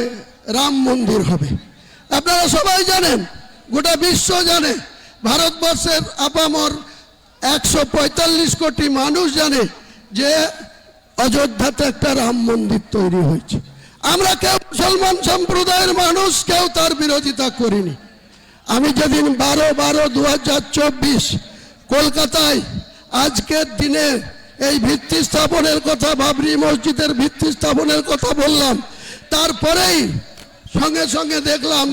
রাম মন্দির হবে। আপনারা সবাই জানেন, গোটা বিশ্ব জানে, ভারতবর্ষের আপামর 145 কোটি মানুষ জানে যে অযোধ্যাতে একটা রাম মন্দির তৈরি হয়েছে। আমরা কেউ মুসলমান সম্প্রদায়ের মানুষ কেউ তার বিরোধিতা করিনি। আমি যেদিন 12/12/2024 কলকাতায় আজকের দিনে এই ভিত্তি স্থাপনের কথা, বাবরি মসজিদের ভিত্তি স্থাপনের কথা বললাম, তারপরেই সঙ্গে সঙ্গে দেখলাম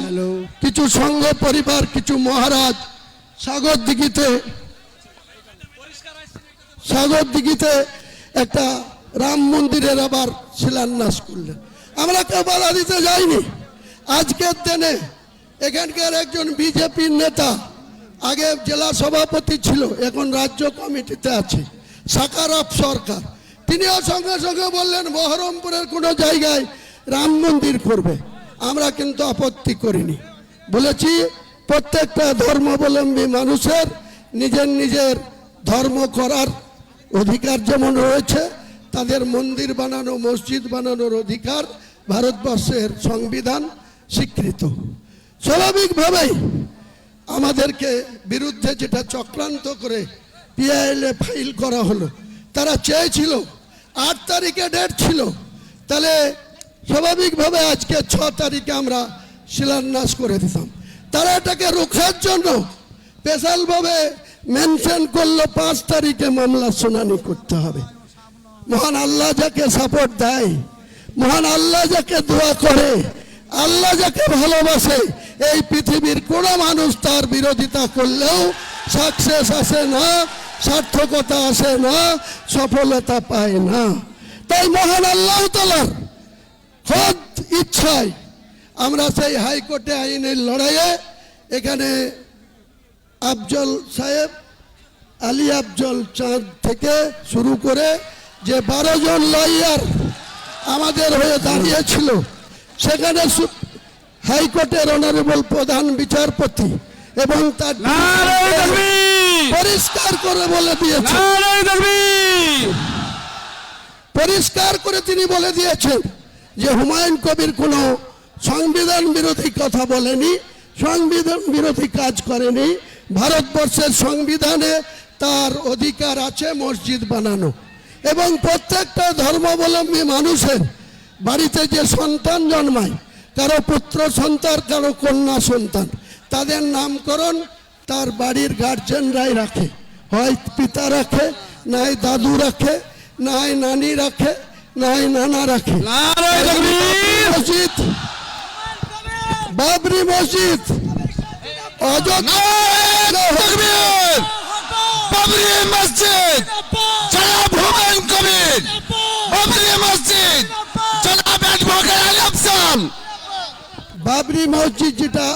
কিছু সংঘ পরিবার, কিছু মহারাজ সাগর দিঘিতে একটা রাম মন্দিরের আবার শিলান্যাস করলেন। আমরা কেউ বাধা দিতে যাইনি। আজকের দিনে এখানকার একজন বিজেপির নেতা, আগে জেলা সভাপতি ছিল, এখন রাজ্য কমিটিতে আছে, সাকারাপ সরকার, তিনিও সঙ্গে সঙ্গে বললেন বহরমপুরের কোনো জায়গায় রাম মন্দির করবে। আমরা কিন্তু আপত্তি করিনি, বলেছি প্রত্যেকটা ধর্মাবলম্বী মানুষের নিজের নিজের ধর্ম করার অধিকার যেমন রয়েছে, তাদের মন্দির বানানো, মসজিদ বানানোর অধিকার ভারতবর্ষের সংবিধান স্বীকৃত। স্বাভাবিকভাবেই আমাদেরকে বিরুদ্ধে যেটা চক্রান্ত করে পিআইএলএ ফাইল করা হলো, তারা চেয়েছিল 8 তারিখে ডেট ছিল, তাহলে স্বাভাবিকভাবে আজকে 6 তারিখে আমরা শিলান্যাস করে দিতাম। তারা এটাকে রোখার জন্য স্পেশালভাবে মেনশন করলো 5 তারিখে মামলা শুনানি করতে হবে। মহান আল্লাহ যাকে সাপোর্ট দেয়, মহান আল্লাহ যাকে দোয়া করে, আল্লাহ যাকে ভালোবাসে, এই পৃথিবীর কোনো মানুষ তার বিরোধিতা করলেও সাকসেস আসে না, সার্থকতা আসে না, সফলতা পায় না। তাই মহান আল্লাহ তাআলার খোদ ইচ্ছায় আমরা সেই হাইকোর্টে আইনের লড়াইয়ে এখানে আফজল সাহেব, আলী আফজল চাঁদ থেকে শুরু করে যে 12 জন লয়ার আমাদের হয়ে দাঁড়িয়েছিল, সেখানে হাইকোর্টের অনারেবল প্রধান বিচারপতি এবং তার পরিষ্কার করে বলে দিয়েছেন, পরিষ্কার করে তিনি বলে দিয়েছেন যে হুমায়ুন কবির কোনো সংবিধান বিরোধী কথা বলেনি, সংবিধান বিরোধী কাজ করেনি। ভারতবর্ষের সংবিধানে তার অধিকার আছে মসজিদ বানানো, এবং প্রত্যেকটা ধর্মাবলম্বী মানুষের বাড়িতে যে সন্তান জন্মায়, কারো পুত্র সন্তান, কারো কন্যা সন্তান, তাদের নামকরণ তার বাড়ির গার্জেনরাই রাখে, হয় পিতা রাখে, নাই দাদু রাখে, নাই নানি রাখে, নাই নানা রাখে। মসজিদ, বাবরি মসজিদ, বাবরি মসজিদ, জনাব হুমায়ুন কবির, বাবরি মসজিদ, জনাব অ্যাডভোকেট আলী আফজাল। বাবরি মসজিদ যেটা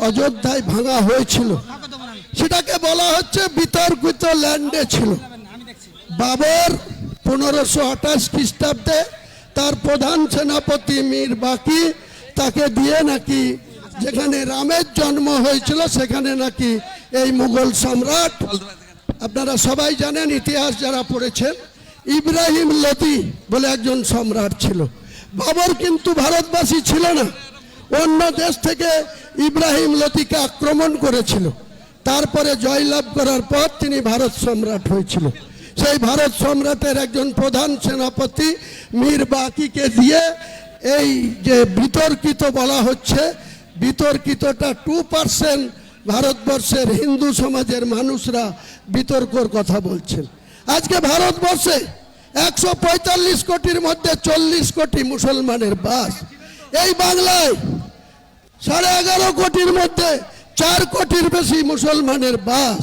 অযোধ্যায় ভাঙা হয়েছিল, সেটাকে বলা হচ্ছে বিতর্কিত ল্যান্ডে ছিল। বাবর 1528 খ্রিস্টাব্দে তার প্রধান সেনাপতি মীর বাকি তাকে দিয়ে নাকি যেখানে রামের জন্ম হয়েছিল সেখানে নাকি এই মুঘল সম্রাট, আপনারা সবাই জানেন, ইতিহাস যারা পড়েছেন, ইব্রাহিম লোদি বলে একজন সম্রাট ছিল। বাবর কিন্তু ভারতবাসী ছিল না, অন্য দেশ থেকে ইব্রাহিম লোদিকে আক্রমণ করেছিল। তারপরে জয়লাভ করার পর তিনি ভারত সম্রাট হয়েছিল। সেই ভারত সম্রাটের একজন প্রধান সেনাপতি মীর বাকিকে দিয়ে এই যে বিতর্কিত বলা হচ্ছে, বিতর্কিতটা 2% ভারতবর্ষের হিন্দু সমাজের মানুষরা বিতর্কর কথা বলছেন। আজকে ভারতবর্ষে 145 কোটির মধ্যে 40 কোটি মুসলমানের বাস। এই বাংলায় 11.5 কোটির মধ্যে 4 কোটির বেশি মুসলমানের বাস।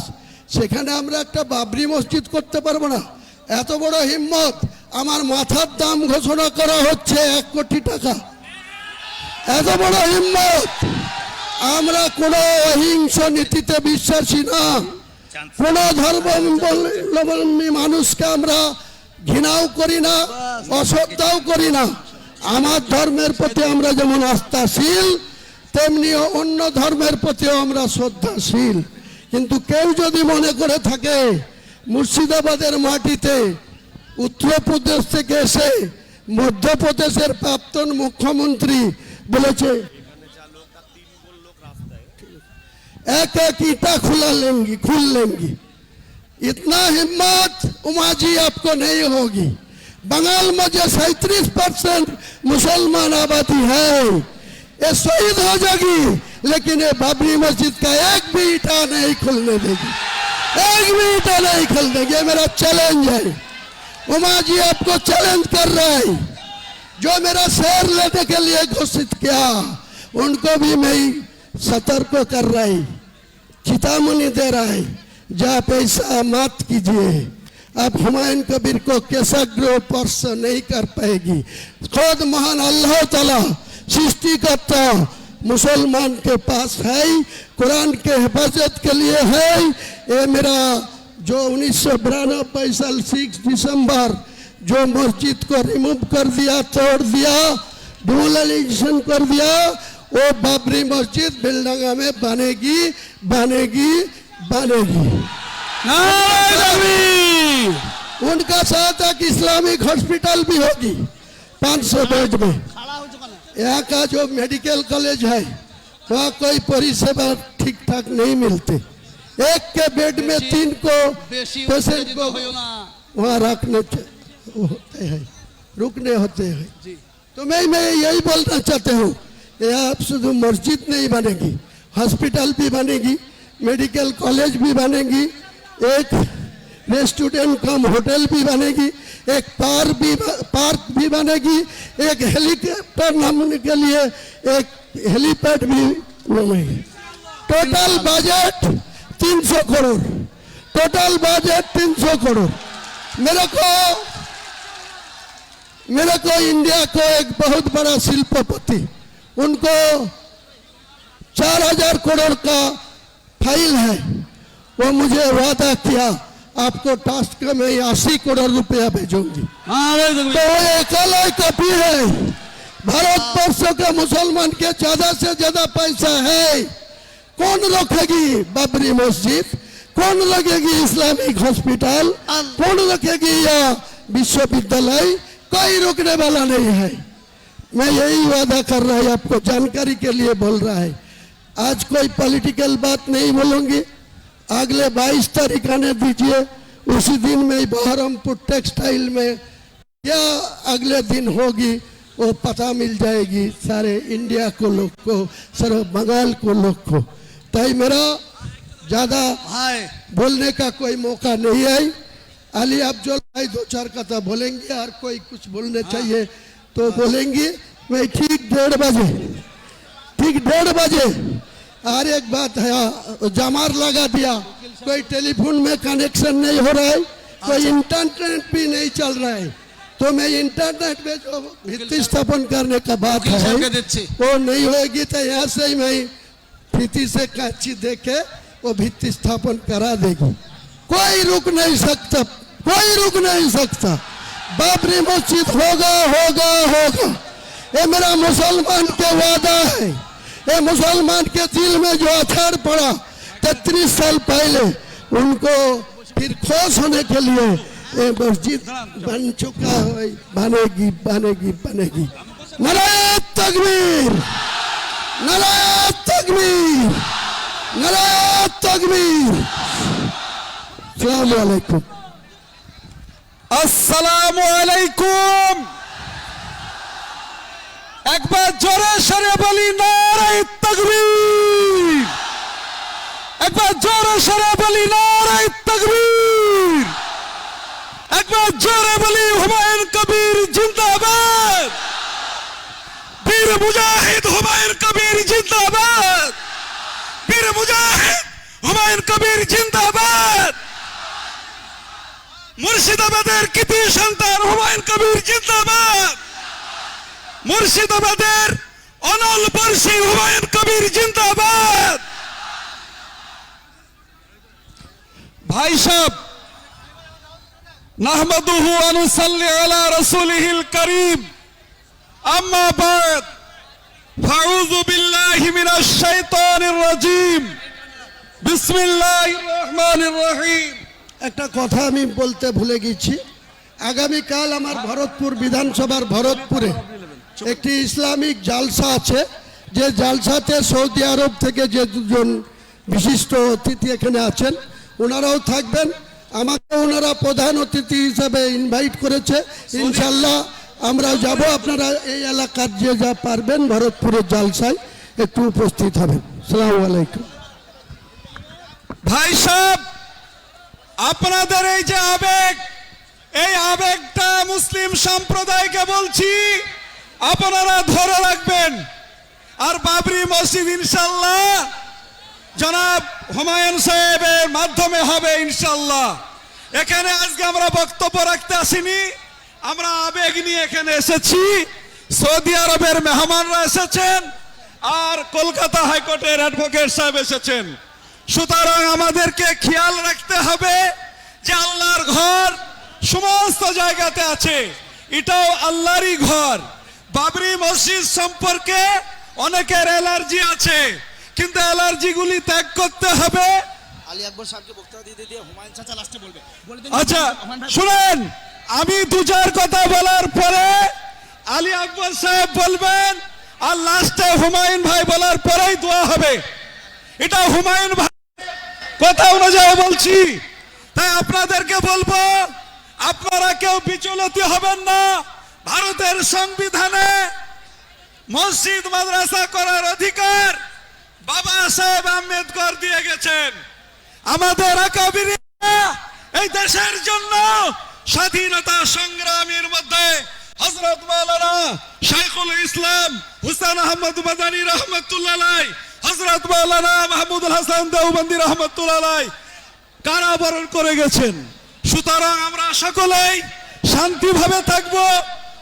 সেখানে আমরা একটা বাবরি মসজিদ করতে পারবো না? এত বড় হিম্মত! আমার মাথার দাম ঘোষণা করা হচ্ছে 1 কোটি টাকা। এত বড় হিম্মত! আমরা কোনো অহিংস নীতিতে বিশ্বাসী না, কোনো ধর্মাবলম্বী মানুষকে আমরা ঘৃণাও করি না, অশ্রদ্ধাও করি না। আমার ধর্মের প্রতি আমরা যেমন আস্থাশীল, তেমনি অন্য ধর্মের প্রতিও আমরা শ্রদ্ধাশীল। কিন্তু কেউ যদি মনে করে থাকে মুর্শিদাবাদের মাটিতে উত্তরপ্রদেশ থেকে এসে মধ্যপ্রদেশের প্রাক্তন মুখ্যমন্ত্রী বলেছে एक एक ईटा खुल लेंगी, इतना हिम्मत उमा जी आपको नहीं होगी। बंगाल में जो 37% मुसलमान आबादी है, ये शहीद हो जाएगी, लेकिन ये बाबरी मस्जिद का एक भी ईटा नहीं खुलने देगी, एक भी ईटा नहीं खुल देगी। ये मेरा चैलेंज है। उमा जी आपको चैलेंज कर रहा है। जो मेरा शेर लेने के लिए घोषित किया, उनको भी मैं सतर्क कर रहा है, चेतावनी दे रहा है, जब ऐसा मत कीजिए। अब हुमायूं कबीर को केशाग्र स्पर्श नहीं कर पाएगी। खुद महान अल्लाह ताला सृष्टिकर्ता मुसलमान के पास है, कुरान के हिफाजत के लिए है। ये मेरा जो 1992 साल 6 दिसंबर जो मस्जिद को रिमूव कर दिया, तोड़ दिया, डिमोलिशन कर दिया, वो बाबरी मस्जिद बिलडंगा में बनेगी बनेगी बनेगी। उनका साथ एक इस्लामिक हॉस्पिटल भी होगी 500 बेड में। यहाँ का जो मेडिकल कॉलेज है वहाँ कोई परिसेवा ठीक ठाक नहीं मिलते। एक के बेड में 3 को पेशेंट को वहाँ रखने होते हैं, रुकने होते हैं। तो मैं यही बोलना चाहता हूँ, आप शुद्ध मस्जिद नहीं बनेगी, हॉस्पिटल भी बनेगी, मेडिकल कॉलेज भी बनेगी, एक रेस्टोरेंट कम होटल भी बनेगी, एक पार्क भी बनेगी, एक हेलीकॉप्टर नामने के लिए एक हेलीपैड भी बनेगी। Total budget 300 crore, total budget 300 crore. मेरे को इंडिया को एक बहुत बड़ा शिल्पपति, उनको 4000 करोड़ का फाइल है, वो मुझे वादा किया आपको टास्क में 80 करोड़ रुपया भेजूंगी। तो वो अकेला कॉपी है। भारतवर्ष के मुसलमान के ज्यादा से ज्यादा पैसा है। कौन रखेगी बाबरी मस्जिद, कौन लगेगी इस्लामिक हॉस्पिटल, कौन रखेगी या विश्वविद्यालय, कोई रुकने वाला नहीं है। मैं यही वादा कर रहा है, आपको जानकारी के लिए बोल रहा है। आज कोई पॉलिटिकल बात नहीं बोलूंगी। अगले 22 तारीख आने दीजिए, उसी दिन में बहरमपुर टेक्सटाइल में क्या अगले दिन होगी वो पता मिल जाएगी सारे इंडिया को लोग को, सारे बंगाल को लोग को। तो मेरा ज़्यादा बोलने का कोई मौका नहीं है। अली अफजल भाई 2-4 कथा बोलेंगे, और कोई कुछ बोलने चाहिए तो बोलेंगे। मैं ठीक 1:30 बजे और एक बात है, जमार लगा दिया, कोई टेलीफोन में कनेक्शन नहीं हो रहा है, कोई इंटरनेट भी नहीं चल रहा है। तो मैं इंटरनेट में जो भित्ति स्थापन करने का बात है वो नहीं होगी। तो यहाँ से ही मैं भित्ति से कांची देके वो भित्ति स्थापन करा देगी। कोई रुक नहीं सकता, कोई रुक नहीं सकता। बाबरी मस्जिद होगा होगा होगा, ये मेरा मुसलमान के वादा है। ये मुसलमान के दिल में जो अथार पड़ा 33 साल पहले, उनको फिर खुश होने के लिए ये मस्जिद बन चुका है, बनेगी बनेगी बनेगी। তাকবীর, নারায়ে তাকবীর, নারায়ে তাকবীর। আসসালামু আলাইকুম। আসসালামু আলাইকুম। একবার জোরে সরে বলি নারায়ে তাকবীর, একবার জোরে সরে বলি নারায়ে তাকবীর, একবার জোরে বলি হুমায়ুন কবির জিন্দাবাদ, বীর মুজাহিদ হুমায়ুন কবির জিন্দাবাদ, বীর মুজাহিদ হুমায়ুন কবির জিন্দাবাদ, মুর্শিদাবাদের কৃতি সন্তান হুমায়ুন কবির জিন্দাবাদ, মুর্শিদাবাদের অনল বর্ষী হুমায়ুন কবির জিন্দাবাদ। ভাই সাহেব, নাহমাদুহু ওয়া নুসাল্লি আলা রাসূলিহিল কারীম, আম্মা বাদ, ফাউযু বিল্লাহি মিনাশ শাইতানির রাজীম, বিসমিল্লাহির রহমানির রহিম। একটা কথা আমি বলতে ভুলে গেছি। আগামীকাল আমার ভরতপুর বিধানসভার ভরতপুরে একটি ইসলামিক জালসা আছে, যে জালসাতে সৌদি আরব থেকে যে দুজন বিশিষ্ট অতিথি এখানে আছেন ওনারাও থাকবেন। আমাকে ওনারা প্রধান অতিথি হিসেবে ইনভাইট করেছে। ইনশাল্লাহ আমরা যাব। আপনারা এই এলাকার যে যা পারবেন ভরতপুরের জালসায় একটু উপস্থিত হবেন। আসসালামু আলাইকুম। ভাই সাহেব, আপনাদের এই যে আবেগ, এই আবেগটা মুসলিম সম্প্রদায়কে বলছি আপনারা ধরে রাখবেন। আর বাবরি মসজিদ ইনশাল্লাহ জনাব হুমায়ুন সাহেবের মাধ্যমে হবে ইনশাল্লাহ। এখানে আজকে আমরা বক্তব্য রাখতে আসিনি, আমরা আবেগ নিয়ে এখানে এসেছি। সৌদি আরবের মেহমানরা এসেছেন আর কলকাতা হাইকোর্টের অ্যাডভোকেট সাহেব এসেছেন। সুতরাং আমাদেরকে খেয়াল রাখতে হবে যে আল্লাহর ঘর সমস্ত জায়গাতে আছে, এটাও আল্লাহরই ঘর। বাবরি মসজিদ সম্পর্কে অনেকের অ্যালার্জি আছে, কিন্তু অ্যালার্জিগুলি ত্যাগ করতে হবে। আচ্ছা শুনেন, আমি দুজার কথা বলার পরে আলী আকবর সাহেব বলবেন, আর লাস্টে হুমায়ুন ভাই বলার পরেই দোয়া হবে। এটা হুমায়ুন ভাই কথা অনুযায়ী বলছি। তাই আপনাদেরকে বলবো, আপনারা কেউ বিচলিত হবেন না। ভারতের সংবিধানে মসজিদ মাদ্রাসা করার অধিকার বাবা সাহেব আম্বেদকর দিয়ে গেছেন। আমাদের আকাবিরিরা এই দেশের জন্য স্বাধীনতা সংগ্রামের মধ্যে হযরত মাওলানা শাইখুল ইসলাম হুসাইন আহমদ মাদানী রহমাতুল্লাহ আলাইহি, হযরত মাওলানা মাহমুদুল হাসান দেওবন্দি রহমাতুল্লাহ আলাইহি কারাবরণ করে গেছেন। সুতরাং আমরা সকলেই শান্তিভাবে থাকবো,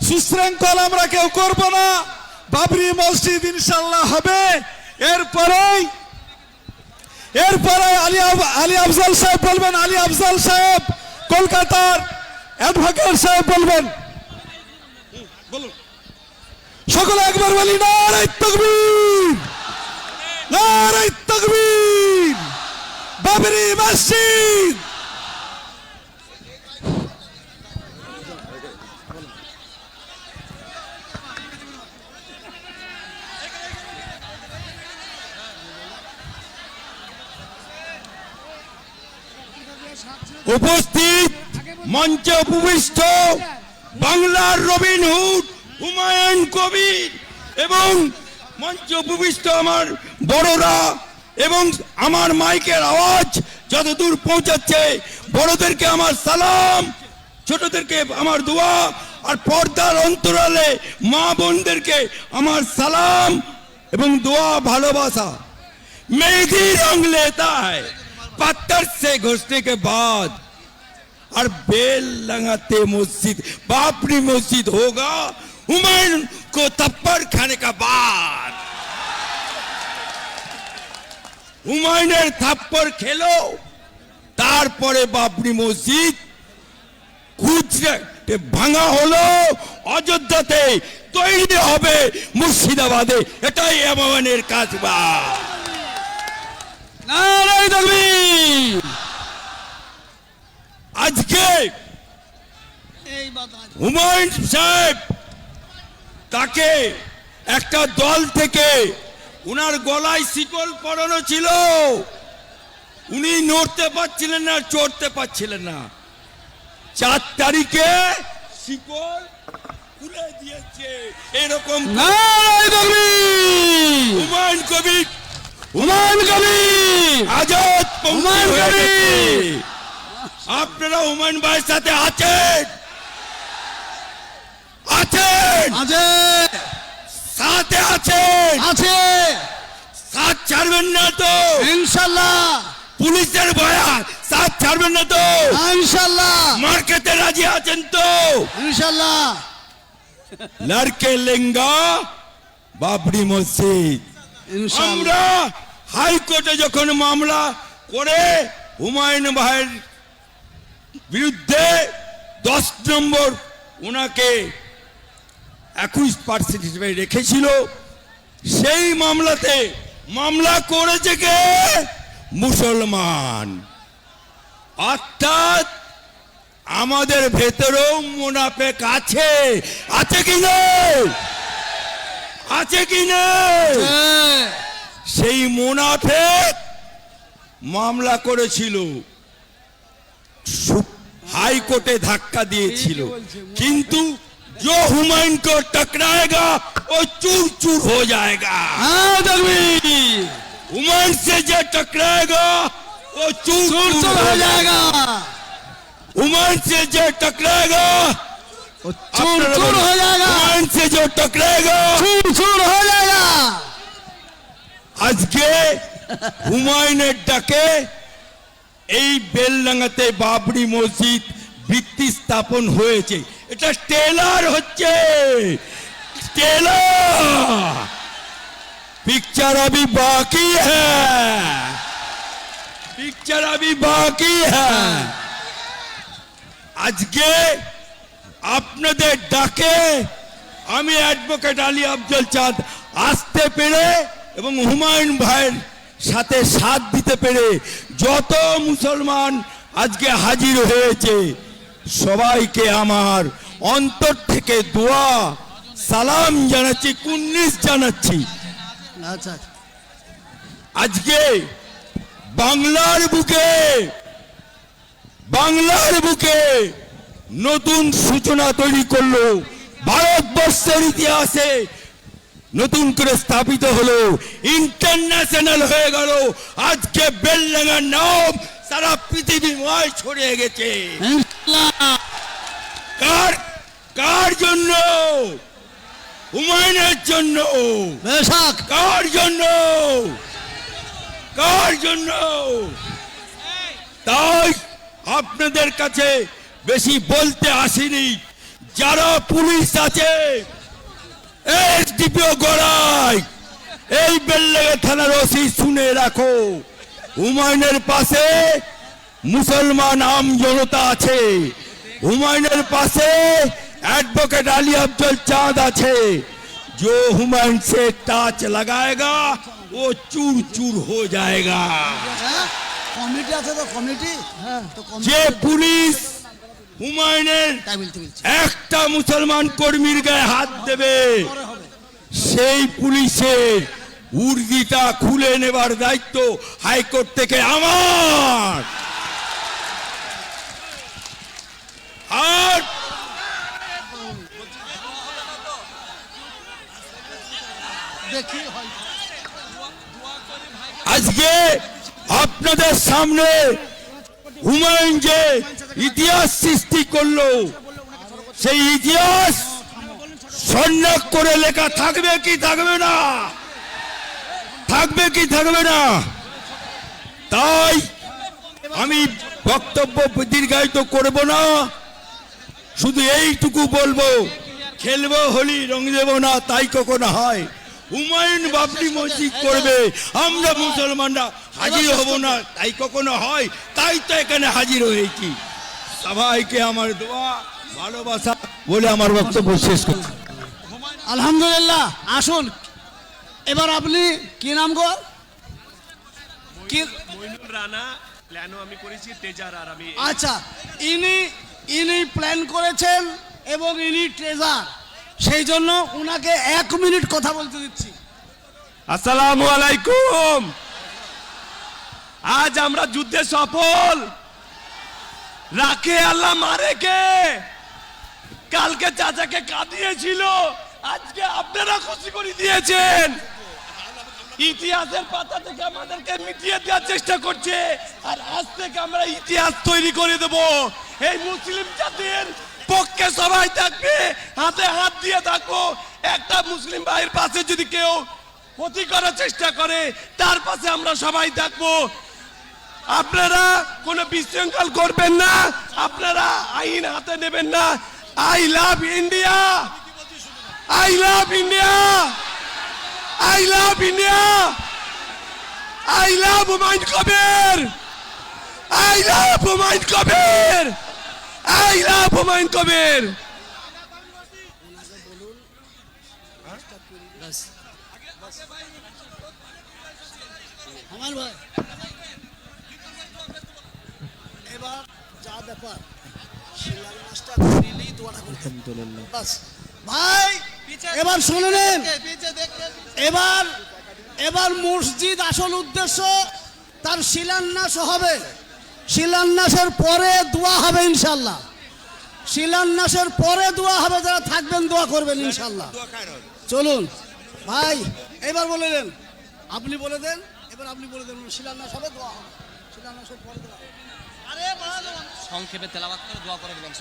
সুশৃঙ্খল আমরা কেউ করব না। বাবরি মসজিদ ইনশাআল্লাহ হবে। এরপরে আলী আফজাল সাহেব বলবেন। আলী আফজাল সাহেব কলকাতার অ্যাডভোকেট সাহেব বলবেন। বলুন সকলে একবার বলি নারায়ে তাকবীর, নারায়ে তাকবীর। বাবরি মসজিদ উপস্থিত, মঞ্চে উপবিষ্ট বাংলার রবিনহুড হুমায়ুন কবির এবং মঞ্চে উপবিষ্ট আমার বড়রা এবং আমার মাইকের আওয়াজ যতদূর পৌঁছাচ্ছে, বড়দেরকে আমার সালাম, ছোটদেরকে আমার দোয়া, আর পর্দার অন্তরালে মা বোনদেরকে আমার সালাম এবং দোয়া, ভালোবাসা। मेहंदी रंग लेता है पत्थर से घुसने के बाद, और बेल लगाते मस्जिद बाबरी मस्जिद होगा हुमायूं को थप्पड़ खाने का बाद। হুমায়ুনের থাপ্পড় খেলো, তারপরে বাবরি মসজিদ গুজরাটে ভাঙা হলো, অযোধ্যাতে তৈরি হবে মুর্শিদাবাদে। এটাই আমাদের কাজ। নারায়ে তাকবীর। আজকে হুমায়ুন সাহেব তাকে একটা দল থেকে উনার গলায় শিকল পরানো ছিল, উনি নড়তে পারছিলেন না, চড়তে পারছিলেন না। 4 তারিখে শিকল খুলে দিয়েছে। এরকম হুমায়ুন কবির, হুমায়ুন কবির, আজাদ হুমায়ুন কবির। আপনারা হুমায়ুন ভাইয়ের সাথে আছেন, আছেন, আছে সাথে আছেন, আছে সাথ ছাড়বেন না তো ইনশাআল্লাহ। পুলিশের ভয়া সাথ ছাড়বেন না তো ইনশাআল্লাহ, মার খেতে রাজি আছেন তো ইনশাআল্লাহ। লড়কে লেঙ্গা বাবরি মসজিদ। আমরা হাইকোর্টে যখন মামলা করে হুমায়ুন ভাইয়ের বিরুদ্ধে 10 নম্বর ওনাকে 21% হিসেবে রেখেছিল, সেই মামলাতে মামলা করেছে কে? মুসলমান। অর্থাৎ আমাদের ভেতরেও মুনাফেক আছে, আছে কি নেই? আছে কি নেই? সেই মুনাফেক মামলা করেছিল, হাইকোর্টে ধাক্কা দিয়েছিল, কিন্তু जो हुमायून को टकराएगा वो चूर चूर हो जाएगा। हुमायून से जो टकराएगा वो चूर चूर हो जाएगा। हुमायून से जो टकराएगा वो चूर चूर हो जाएगा। हुमायून से जो टकराएगा चूर चूर हो जाएगा। आज के হুমায়ুনের ডাকে এই বেলডাঙ্গাতে বাবরি মসজিদ ভিত্তি স্থাপন হয়েছে। এটা টেলার হচ্ছে, টেলার। पिक्चर अभी बाकी है, पिक्चर अभी बाकी है। আজকে আপনাদের ডাকে আমি অ্যাডভোকেট আলী আফজল চাঁদ আসতে পেরে এবং হুমায়ুন ভাইয়ের সাথে সাথ দিতে পেরে যত মুসলমান আজকে হাজির হয়েছে সবাইকে আমার অন্তর থেকে দোয়া সালাম জানাচ্ছি, কুন্নিস জানাচ্ছি। আচ্ছা, আজকে বাংলার বুকে নতুন সূচনা তৈরি করলো, ভারতবর্ষের ইতিহাসে নতুন করে স্থাপিত হলো, ইন্টারন্যাশনাল হয়ে গেল। আজকে বেলডাঙ্গার নাম সারা পৃথিবীময় ছড়িয়ে গেছে। কার জন্য? হুমায়ুনের জন্য। কার জন্য? কার জন্য? তাই আপনাদের কাছে বেশি বলতে আসিনি। যারা পুলিশ আছে, এসডিপিও গড়াই, এই বেলডাঙ্গা থানার ওসি শুনে রাখো, হুমায়ুনের পাশে মুসলমান আম জনতা আছে, হুমায়ুনের পাশে एडवोकेट अली अफजल चांद আছে। जो हुमायून से टाच लगाएगा वो चूर चूर हो जाएगा। কমিটি আছে তো, কমিটি যে পুলিশ হুমায়ুনের একটা মুসলমান কর্মীর গায়ে হাত দেবে সেই পুলিশের উর্দিটা খুলে নেবার দায়িত্ব হাইকোর্ট থেকে আমার। আর আজকে আপনাদের সামনে হুমায়ুন যে ইতিহাস সৃষ্টি করলো, সেই ইতিহাস স্বর্ণাক করে লেখা থাকবে কি থাকবে না? থাকবে কি থাকবে না? তাই আমি বক্তব্য দীর্ঘায়িত করব না, শুধু এইটুকু বলবো, খেলবো হোলি রং দেব না, তাই কখনো হয়? হুমায়ুন বাবরি মসজিদ করবে, আমরা মুসলমানরা হাজির হব না, তাই কখনো হয়? তাই তো এখানে হাজির হয়েছি। সবাইকে আমার দোয়া ভালোবাসা বলে আমার বক্তব্য শেষ করছি। আলহামদুলিল্লাহ। আসুন এবার আপনি কি নাম গো? কি? মইনুল রানা। প্ল্যানও আমি করেছি, তেজার আর আমি। আচ্ছা, ইনি প্ল্যান করেছেন এবং ইনি ট্রেজার। সেই জন্য উনাকে 1 মিনিট কথা বলতে দিচ্ছি। আসসালামু আলাইকুম। আজ আমরা যুদ্ধে সফল। রাখে আল্লাহ মারে কে? কালকে চাচাকে কাঁদিয়েছিল, আজকে আপনারা খুশি করে দিয়েছেন। ইতিহাসের পাতা থেকে আমাদেরকে মিটিয়ে দেওয়ার চেষ্টা করছে, আর আজ থেকে আমরা ইতিহাস তৈরি করে দেব। এই মুসলিম জাতির পক্ষে সবাই থাকবে, হাতে হাত দিয়ে থাকবো। একটা মুসলিম ভাইয়ের পাশে যদি কেউ ক্ষতি করার চেষ্টা করে, তার পাশে আমরা সবাই থাকবো। আপনারা কোনো বিশৃঙ্খল করবেন না, আপনারা আইন হাতে নেবেন না। I love India, I love India, I love India, I love Humayun Kabir, I love Humayun Kabir, I love Humayun Kabir. আমার ভাই এবার যা ব্যাপার শিলান্যাসটা করিলেই দোয়াটা করতে হবে। বাস ভাই এবার শুনে নেন। এবার মসজিদ আসল উদ্দেশ্য তার শিলান্যাস হবে। শিলান্যাসের পরে দোয়া হবে ইনশাল্লাহ। শিলান্যাসের পরে দোয়া হবে, যারা থাকবেন দোয়া করবেন ইনশাল্লাহ। চলুন ভাই এবার বলে দেন, আপনি বলে দেন, এবার আপনি বলে দেন শিলান্যাস হবে, দোয়া হবে। শিলান্যাসের পরে দোয়া হবে। আরে সংক্ষেপে তেলাওয়াত করে দোয়া করে দিলাম।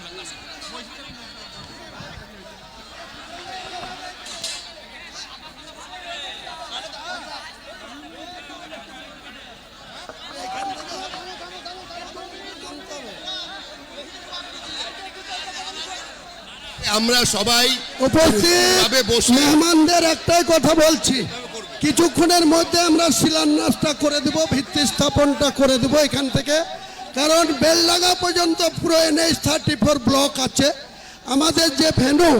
আমরা সবাই উপস্থিত মেহমানদের একটাই কথা বলছি, কিছুক্ষণের মধ্যে আমরা শিলান্যাসটা করে দেব, ভিত্তি স্থাপনটা করে দেব এখান থেকে। কারণ বেলডাঙ্গা পর্যন্ত পুরো NH-34 ব্লক আছে। আমাদের যে ভেন্যু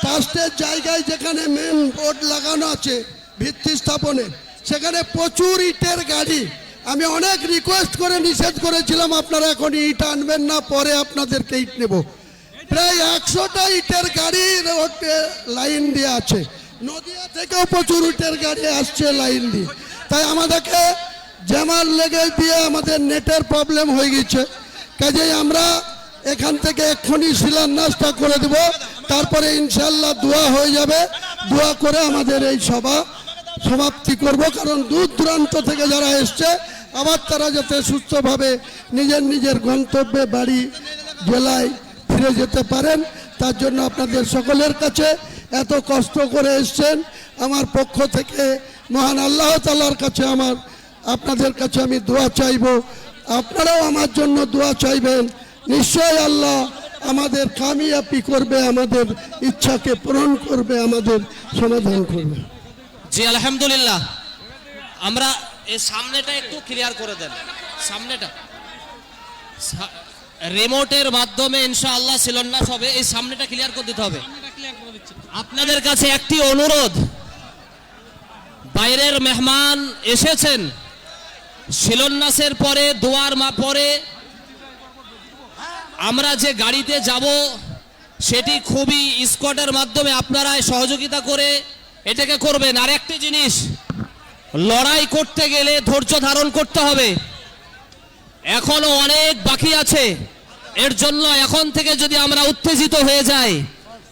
5টের জায়গায় যেখানে মেন রোড লাগানো আছে ভিত্তি স্থাপনের, সেখানে প্রচুর ইটের গাড়ি। আমি অনেক রিকোয়েস্ট করে নিষেধ করেছিলাম, আপনারা এখন ইট আনবেন না, পরে আপনাদেরকে ইট নেব। প্রায় 100টা ইটের গাড়ি রোডে লাইন দিয়ে আছে। নদিয়া থেকেও প্রচুর ইটের গাড়ি আসছে লাইন দিয়ে। তাই আমাদেরকে জামার লেগে দিয়ে আমাদের নেটের প্রবলেম হয়ে গেছে। কাজেই আমরা এখান থেকে এক্ষুনি শিলান্যাসটা করে দেব, তারপরে ইনশাল্লাহ দোয়া হয়ে যাবে। দোয়া করে আমাদের এই সভা সমাপ্তি করব। কারণ দূর দূরান্ত থেকে যারা এসছে, আবার তারা যাতে সুস্থভাবে নিজের নিজের গন্তব্যে বাড়ি জেলায় ফিরে যেতে পারেন, তার জন্য আপনাদের সকলের কাছে, এত কষ্ট করে এসছেন, আমার পক্ষ থেকে মহান আল্লাহ তাআলার কাছে আপনাদের কাছে আমি দোয়া চাইব। আপনারাও আমার জন্য দোয়া চাইবেন। নিশ্চয় আল্লাহ আমাদের কামিয়াবি করবে, আমাদের ইচ্ছাকে পূরণ করবে, আমাদের সমাধান করবে। জি আলহামদুলিল্লাহ। আমরা এই সামনেটা একটু ক্লিয়ার করে দেন, সামনেটা রিমোটের মাধ্যমে ইনশাআল্লাহ শিলান্যাস হবে। এই সামনেটা ক্লিয়ার করে দিতে হবে। আপনাদের কাছে একটি অনুরোধ, বাইরের মেহমান এসেছেন, শিলান্যাসের পরে দোয়ার পরে আমরা যে গাড়িতে যাব সেটি খুবই স্কোয়াডের মাধ্যমে আপনারা সহযোগিতা করে এটাকে করবেন। আর একটি জিনিস, লড়াই করতে গেলে ধৈর্য ধারণ করতে হবে, এখনো অনেক বাকি আছে। এর জন্য এখন থেকে যদি আমরা উত্তেজিত হয়ে যাই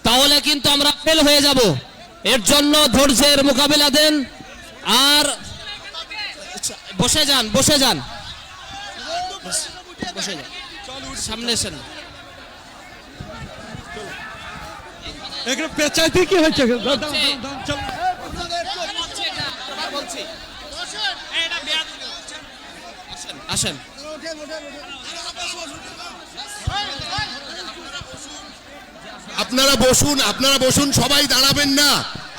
তাহলে কিন্তু আমরা ফেল হয়ে যাব। এর জন্য ধৈর্যের মোকাবিলা দেন। আর বসে যান, বসে যান, বসে যান, সামনে এসেন। এখানে পেঁচাইতে কি হয়েছে? আসেন। আপনারা বসুন, সবাই দাঁড়াবেন না,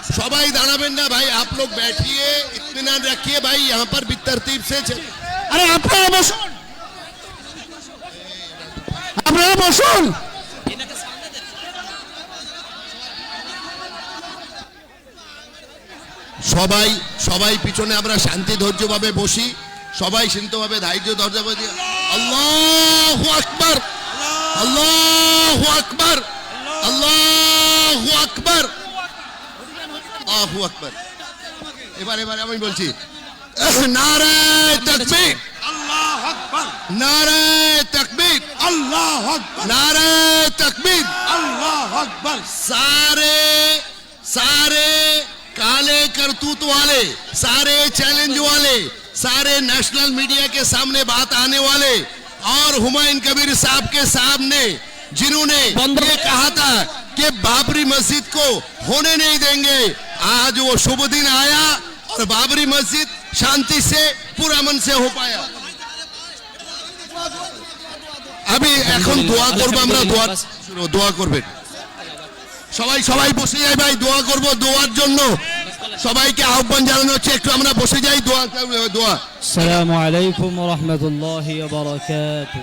सबाई दाड़ाबेन ना भाई, आप लोग बैठिए, इत्मीनान रखिए भाई, यहाँ पर भी तरतीब से अरे আপনারা বসুন, আপনারা বসুন। সবাই সবাই পিছনে আমরা শান্তি ধৈর্যভাবে বসি, সবাই শান্তভাবে ধৈর্য ধৈর্যভাবে। আল্লাহু আকবার, আল্লাহু আকবার, আল্লাহু আকবার। আকবার আল্লাহু আকবার এবারে আমি বলছি নারে তাকবীর আল্লাহু আকবার नारे तकबीर अल्लाह अकबर नारे तकबीर अल्लाह अकबर सारे काले करतूत वाले, सारे चैलेंज वाले, सारे नेशनल मीडिया के सामने बात आने वाले और हुमायूं कबीर साहब के सामने जिन्होंने ये कहा था कि बाबरी मस्जिद को होने नहीं देंगे, आज वो शुभ दिन आया और बाबरी मस्जिद शांति से पुरअमन से हो पाया। আমি এখন দোয়া করব, আমরা দোয়া করবেন সবাই বসে যাই ভাই, দোয়া করব। দোয়ার জন্য সবাইকে আহ্বান জানানো হচ্ছে, একটু আমরা বসে যাই দোয়া। আসসালামু আলাইকুম ওয়া রাহমাতুল্লাহি ওয়া বারাকাতুহু।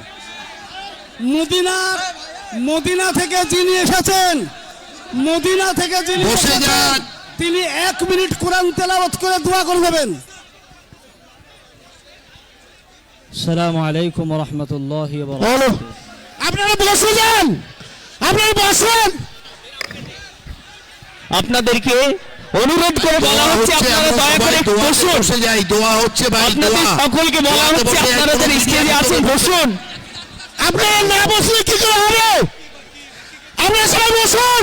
মদিনা থেকে যিনি এসেছেন, মদিনা থেকে যিনি বসে যান, তিনি 1 মিনিট কোরআন তেলাওয়াত করে দোয়া করে দেবেন। আসসালামু আলাইকুম ওয়া রাহমাতুল্লাহি ওয়া বারাকাতুহু। আপনারা বসে যান, আপনারা বসেন। আপনাদেরকে অনুরোধ করে বলা হচ্ছে আপনারা দয়া করে বসুন। বসে যাই, দোয়া হচ্ছে ভাই, আপনাদের সকলকে বলা হচ্ছে আপনারা যারা স্টেজে আছেন বসুন। আপনারা না বসলে কি করে হবে? আপনারা সবাই বসুন,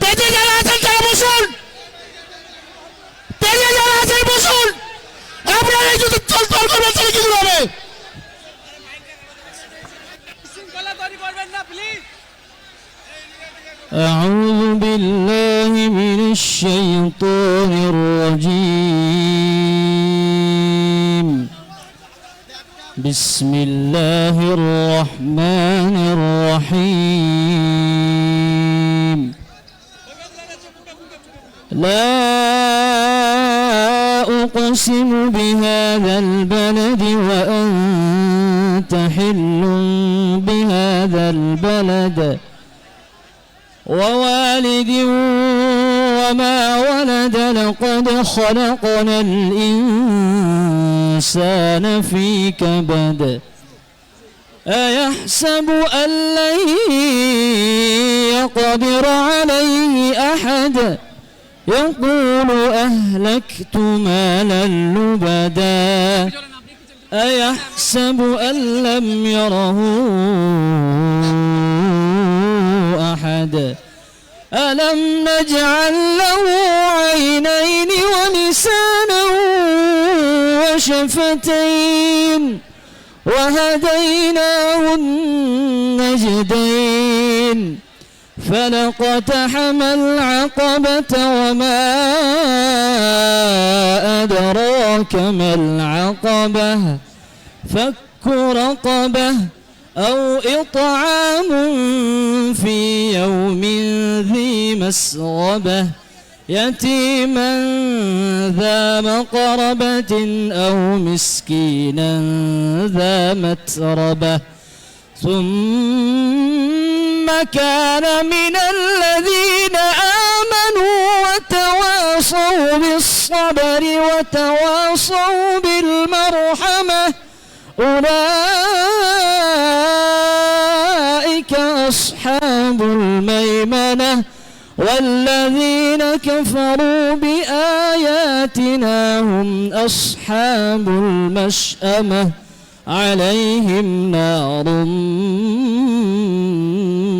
পেজে যারা আছেন তারা বসুন, পেজে যারা আছেন বসুন। আপনারা এই যদি চলতল করবেন তাহলে কি করে হবে? أعوذ بالله من الشيطان الرجيم. بسم الله الرحمن الرحيم. لا أقسم بهذا البلد وأنت حل بهذا البلد ووالد وما ولد لقد خلقنا الإنسان في كبد أيحسب أن لن يقدر عليه أحد يقول أهلكت مالا لبدا أيحسب أن لم يره أحد ألم نجعل له عينين ولسانا وشفتين وهديناه النجدين فلقتحم العقبة وما أدراك ما العقبة فك رقبة أو إطعام في يوم ذي مسغبة يتيما ذا مقربة أو مسكينا ذا متربة ثم كان من الذين آمنوا وتواصوا بالصبر وتواصوا بالمرحمة أولئك أصحاب الميمنة والذين كفروا بآياتنا هم أصحاب المشأمة عليهم نار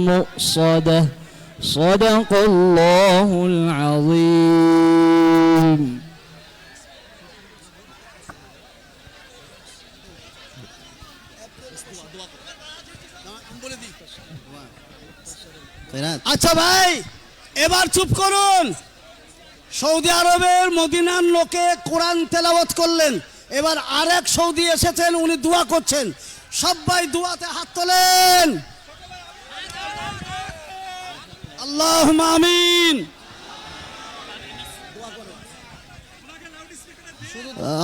مؤصدة صدق الله العظيم. আচ্ছা ভাই, এবার চুপ করুন। সৌদি আরবের মদিনার লোকে কোরআন তেলাওয়াত করলেন, এবার আরেক সৌদি এসেছেন, উনি দোয়া করছেন। সবাই দোয়াতে হাত তোলেন। আল্লাহুম্মা আমিন।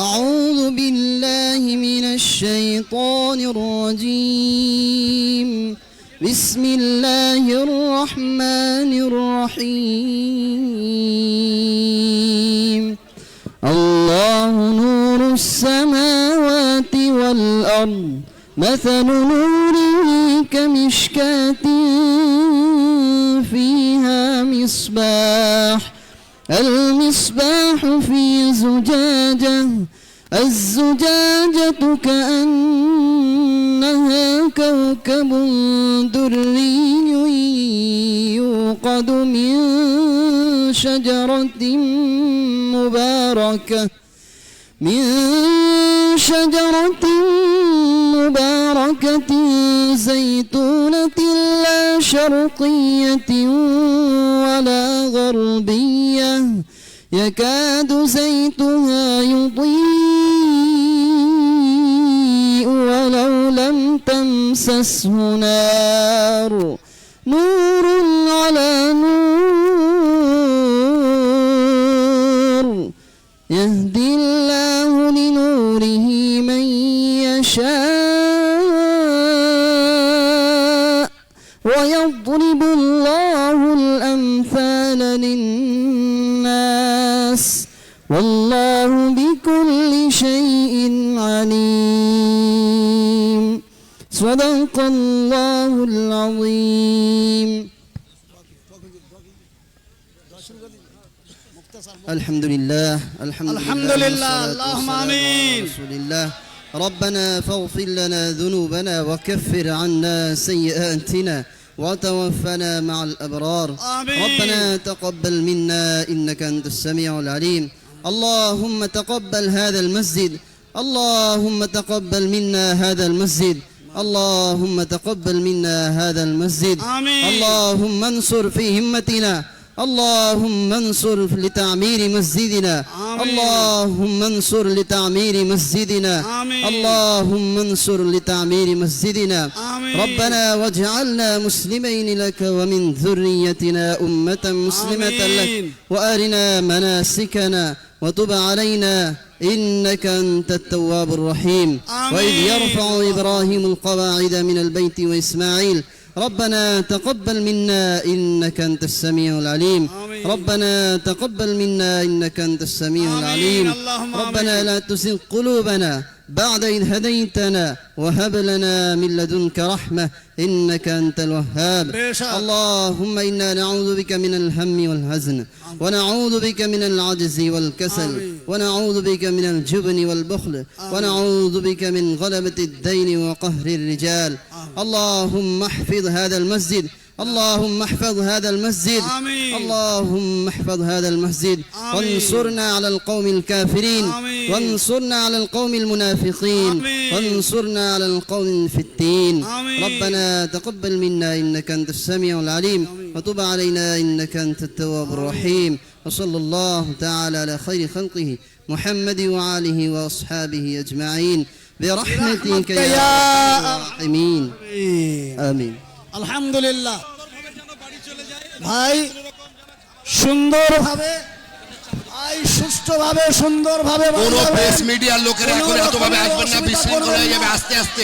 أعوذ بالله من الشيطان الرجيم. بسم الله الرحمن الرحيم. الله نور السماوات والأرض مثل نوره كمشكاة فيها المصباح في زجاجة الزجاجة كأنها كوكب دري يوقد من شجرة مباركة زيتونة لا شرقية ولا غربية يكاد زيتها يضيء ولو لم تمسسه نار نور على نور يهدي الله لنوره من يشاء ويضرب الله الأمثال للناس والله بكل شيء عليم صدق الله العظيم. الحمد لله اللهم آمين. رسول الله. ربنا فاغفر لنا ذنوبنا وكفر عنا سيئاتنا وتوفنا مع الأبرار. آمين. ربنا تقبل منا إنك أنت السميع العليم. اللهم تقبل هذا المسجد اللهم تقبل منا هذا المسجد اللهم تقبل منا هذا المسجد. آمين. اللهم انصر في همتنا اللهم انصر لتعمير مسجدنا. آمين. اللهم انصر لتعمير مسجدنا. آمين. اللهم انصر لتعمير مسجدنا. آمين. ربنا واجعلنا مسلمين لك ومن ذريتنا أمة مسلمة لك آمين. وأرنا مناسكنا وتب علينا إنك أنت التواب الرحيم. آمين. وإذ يرفع إبراهيم القواعد من البيت وإسماعيل ربنا تقبل منا إنك أنت السميع العليم. آمين. ربنا تقبل منا إنك أنت السميع آمين. العليم. اللهم ربنا آمين. لا تزغ قلوبنا بعد إذ هديتنا وهب لنا من لدنك رحمة إنك أنت الوهاب. بشر. اللهم إنا نعوذ بك من الهم والحزن ونعوذ بك من العجز والكسل آمين. ونعوذ بك من الجبن والبخل ونعوذ بك من غلبة الدين وقهر الرجال. اللهم احفظ هذا المسجد اللهم احفظ هذا المسجد. آمين. اللهم احفظ هذا المسجد. آمين. وانصرنا على القوم الكافرين. آمين. وانصرنا على القوم المنافقين. آمين. وانصرنا على القوم الفتين. آمين. ربنا تقبل منا إنك أنت السميع العليم وتب علينا إنك أنت التواب الرحيم. وصلى الله تعالى على خير خلقه محمد وآله وأصحابه أجمعين برحمتك يا أرحم الراحمين. آمين. আলহামদুলিল্লাহ ভাই সুন্দরভাবে সুন্দরভাবে কোন প্রেস মিডিয়ার লোকেরা এখন এতভাবে আসবেন না, বিশৃঙ্খলা হয়ে যাবে। আস্তে আস্তে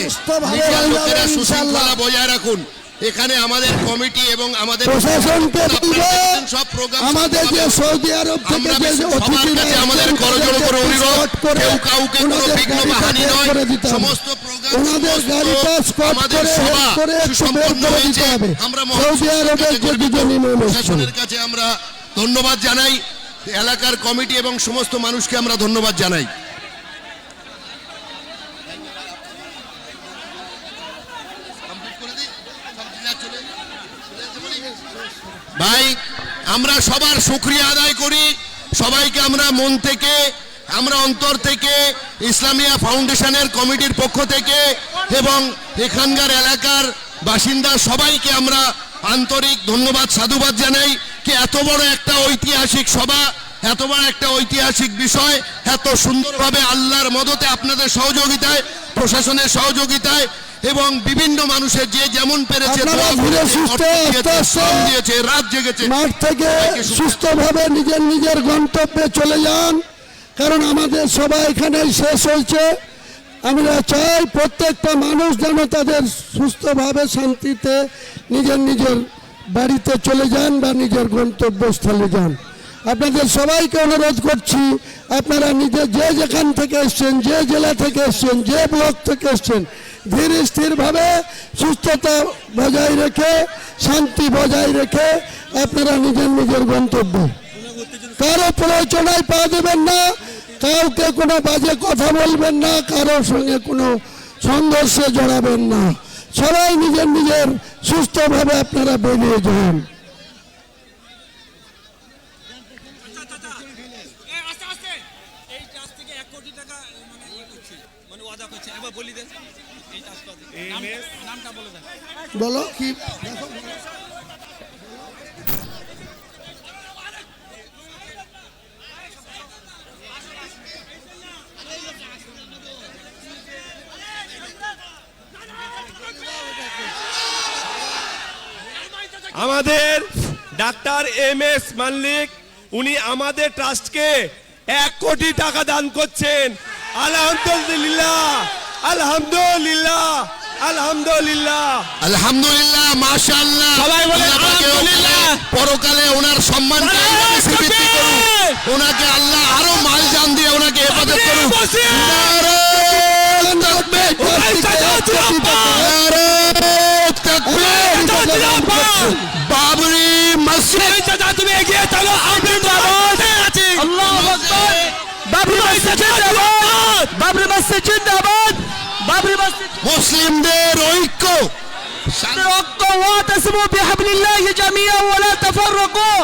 মিডিয়ার লোকেরা সুশৃঙ্খলা বজায় রাখুন। এখানে আমাদের কমিটি এবং আমাদের প্রশাসনকে সব প্রোগ্রাম আমাদের যে সৌদি আরব থেকে যে অতিথিরা আমাদের করজোড়ো করে অনুরোধ, কেউ কাউকে কোনো বিঘ্ন বা হানি নয়, সমস্ত প্রোগ্রাম ওনাদের গাড়িটা স্পট করে হেল্প করে একটু বের করে দিতে হবে। আমরা সৌদি আরবের যে দুজন ইমাম প্রশাসনের কাছে আমরা ধন্যবাদ জানাই, এলাকার কমিটি এবং সমস্ত মানুষকে আমরা ধন্যবাদ জানাই। ভাই আমরা সবার শুকরিয়া আদায় করি, সবাইকে আমরা মন থেকে আমরা অন্তর থেকে ইসলামিয়া ফাউন্ডেশনের কমিটির পক্ষ থেকে এবং এখানকার এলাকার বাসিন্দা সবাইকে আমরা আন্তরিক ধন্যবাদ সাধুবাদ জানাই কি এত বড় একটা ঐতিহাসিক সভা, এত বড় একটা ঐতিহাসিক বিষয় এত সুন্দরভাবে আল্লাহর মদতে আপনাদের সহযোগিতায়, প্রশাসনের সহযোগিতায় এবং বিভিন্ন মানুষের যে যেমন পেরেছে দিয়েছে, রাত জেগেছে, মাঠ থেকে সুস্থভাবে নিজের নিজের গন্তব্যে চলে যান, কারণ আমাদের সবাই এখানে শেষ হয়েছে। আমরা চাই প্রত্যেকটা মানুষ যেন তাদের সুস্থভাবে শান্তিতে নিজের নিজের বাড়িতে চলে যান বা নিজের গন্তব্যস্থলে যান। আপনাদের সবাইকে অনুরোধ করছি, আপনারা নিজে যে যেখান থেকে এসছেন, যে জেলা থেকে এসছেন, যে ব্লক থেকে এসছেন, ধীর স্থিরভাবে সুস্থতা বজায় রেখে শান্তি বজায় রেখে আপনারা নিজের নিজের গন্তব্য, কারো প্ররোচনায় পা দেবেন না, কাউকে কোনো বাজে কথা বলবেন না, কারোর সঙ্গে কোনো সংঘর্ষে জড়াবেন না, সবাই নিজের নিজের সুস্থভাবে আপনারা বেরিয়ে যান। বলো কি আমাদের ডাক্তার MS মাল্লিক উনি আমাদের ট্রাস্টকে 1 কোটি টাকা দান করছেন। আলহামদুলিল্লাহ, আলহামদুলিল্লাহ, আলহামদুলিল্লাহ, আলহামদুলিল্লাহ, মাশাআল্লাহ। সবাই বলে আলহামদুলিল্লাহ। পরকালে ওনার সম্মানকে আল্লাহ বেশি বৃদ্ধি করুন, ওনাকে আল্লাহ আরো মাল জান দিয়ে ওনাকে হেফাজত করুন। নারে তাকবীর, নারে তাকবীর। বাবরি মসজিদ, তুমি এগিয়ে চলো, আমি তোমাদের আছি। আল্লাহু আকবার। বাবরি মসজিদ জিন্দাবাদ, বাবরি মসজিদ জিন্দাবাদ, বাবরি মসজিদ। মুসলিমদের ঐক্য, واعتصموا بحبل الله جميعا ولا تفرقوا.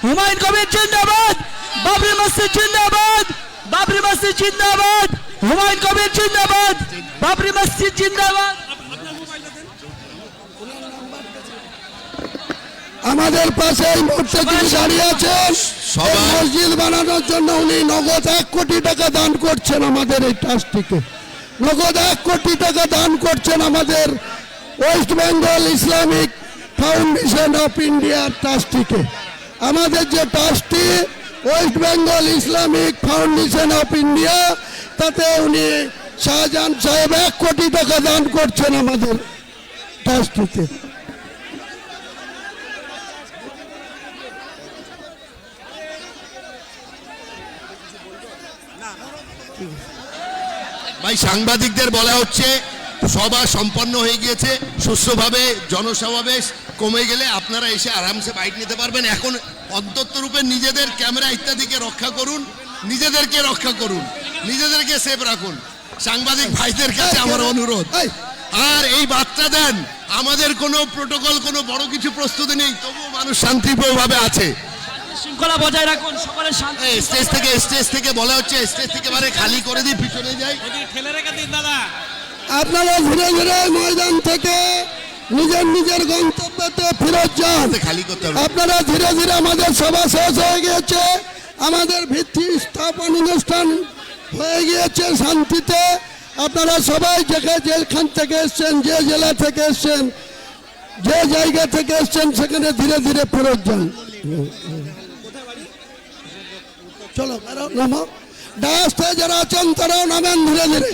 হুমায়ুন কবির জিন্দাবাদ, বাবরি মসজিদ জিন্দাবাদ, বাবরি মসজিদ জিন্দাবাদ, হুমায়ুন কবির জিন্দাবাদ, বাবরি মসজিদ জিন্দাবাদ। আমাদের পাশে এই মুহূর্তে যিনি দাঁড়িয়ে আছেন, এই মসজিদ বানানোর জন্য উনি নগদ 1 কোটি টাকা দান করছেন আমাদের এই ট্রাস্টটিকে, নগদ 1 কোটি টাকা দান করছেন আমাদের West Bengal Islamic Foundation of India ট্রাস্টটিকে। আমাদের যে ট্রাস্টটি West Bengal Islamic Foundation of India, তাতে উনি শাহজাহান সাহেব 1 কোটি টাকা দান করছেন আমাদের ট্রাস্টটিতে। ভাই সাংবাদিকদের বলা হচ্ছে সভা সম্পন্ন হয়ে গিয়েছে সুষ্ঠুভাবে, জনসমাবেশ কমে গেলে আপনারা এসে আরামসে বাইক নিতে পারবেন। এখন অন্তত রূপে নিজেদের ক্যামেরা ইত্যাদিকে রক্ষা করুন, নিজেদেরকে রক্ষা করুন, নিজেদেরকে সেফ রাখুন। সাংবাদিক ভাইদের কাছে আমার অনুরোধ। আর এই বার্তা দেন, আমাদের কোনো প্রোটোকল, কোনো বড় কিছু প্রস্তুতি নেই, তবুও মানুষ শান্তিপ্রিয়ভাবে আছে। শৃঙ্খলা বজায় রাখুন, সকলের শান্তি। স্টেজ থেকে বলা হচ্ছে, স্টেজ থেকে বারে খালি করে দিই, পিছনে যাই। ঠেলে রেখে দিন দাদা। আপনারা ধীরে ধীরে ময়দান থেকে নিজের নিজের গন্তব্যতে ফেরত যান। আপনারা ধীরে ধীরে, আমাদের সভা শেষ হয়ে গিয়েছে, আমাদের ভিত্তি স্থাপন অনুষ্ঠান হয়ে গিয়েছে শান্তিতে। আপনারা সবাই যেখান থেকে এসছেন, যে জেলা থেকে এসছেন, যে জায়গা থেকে এসছেন, সেখানে ধীরে ধীরে ফেরত যান। চলো নামো, ডায়াসে যারা আছেন তারাও নামেন ধীরে ধীরে,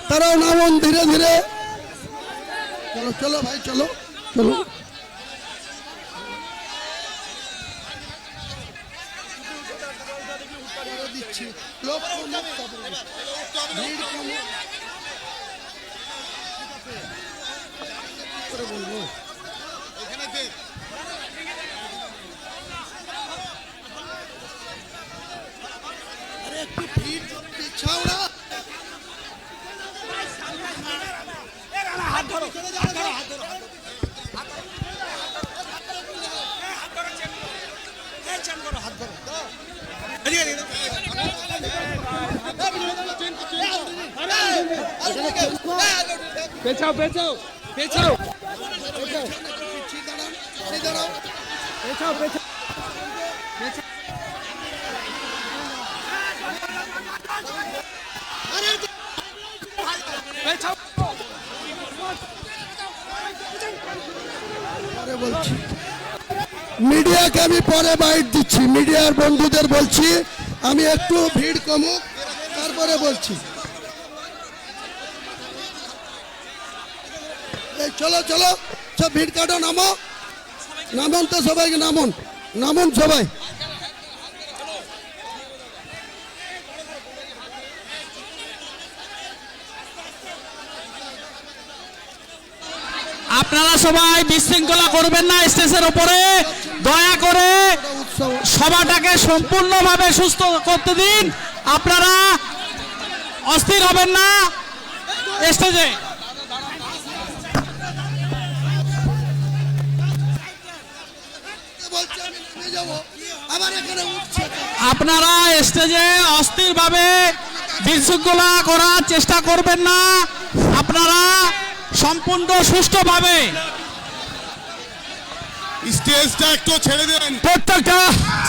তারাও নামুন ধীরে ধীরে। চলো চলো ভাই, চলো চলো। একটু ভিড় পিছাও না। পেছাও পেছাও পেছাও পেছাও পেছাও। মিডিয়াকে আমি পরে বাইট দিচ্ছি, মিডিয়ার বন্ধুদের বলছি আমি একটু ভিড় কমুক, তারপরে বলছি। চলো চলো, সব ভিড় কাটো, নামো, নামুন তো সবাইকে, নামুন নামুন সবাই। আপনারা সবাই বিশৃঙ্খলা করবেন না স্টেজের উপরে, দয়া করে সভাটাকে সম্পূর্ণভাবে সুস্থ করতে দিন। আপনারা অস্থির হবেন না স্টেজে। আপনারা স্টেজে অস্থিরভাবে বিশৃঙ্খলা করার চেষ্টা করবেন না। আপনারা সম্পূর্ণ সুষ্ঠুভাবে স্টেজটা একটু ছেড়ে দেন, প্রত্যেকটা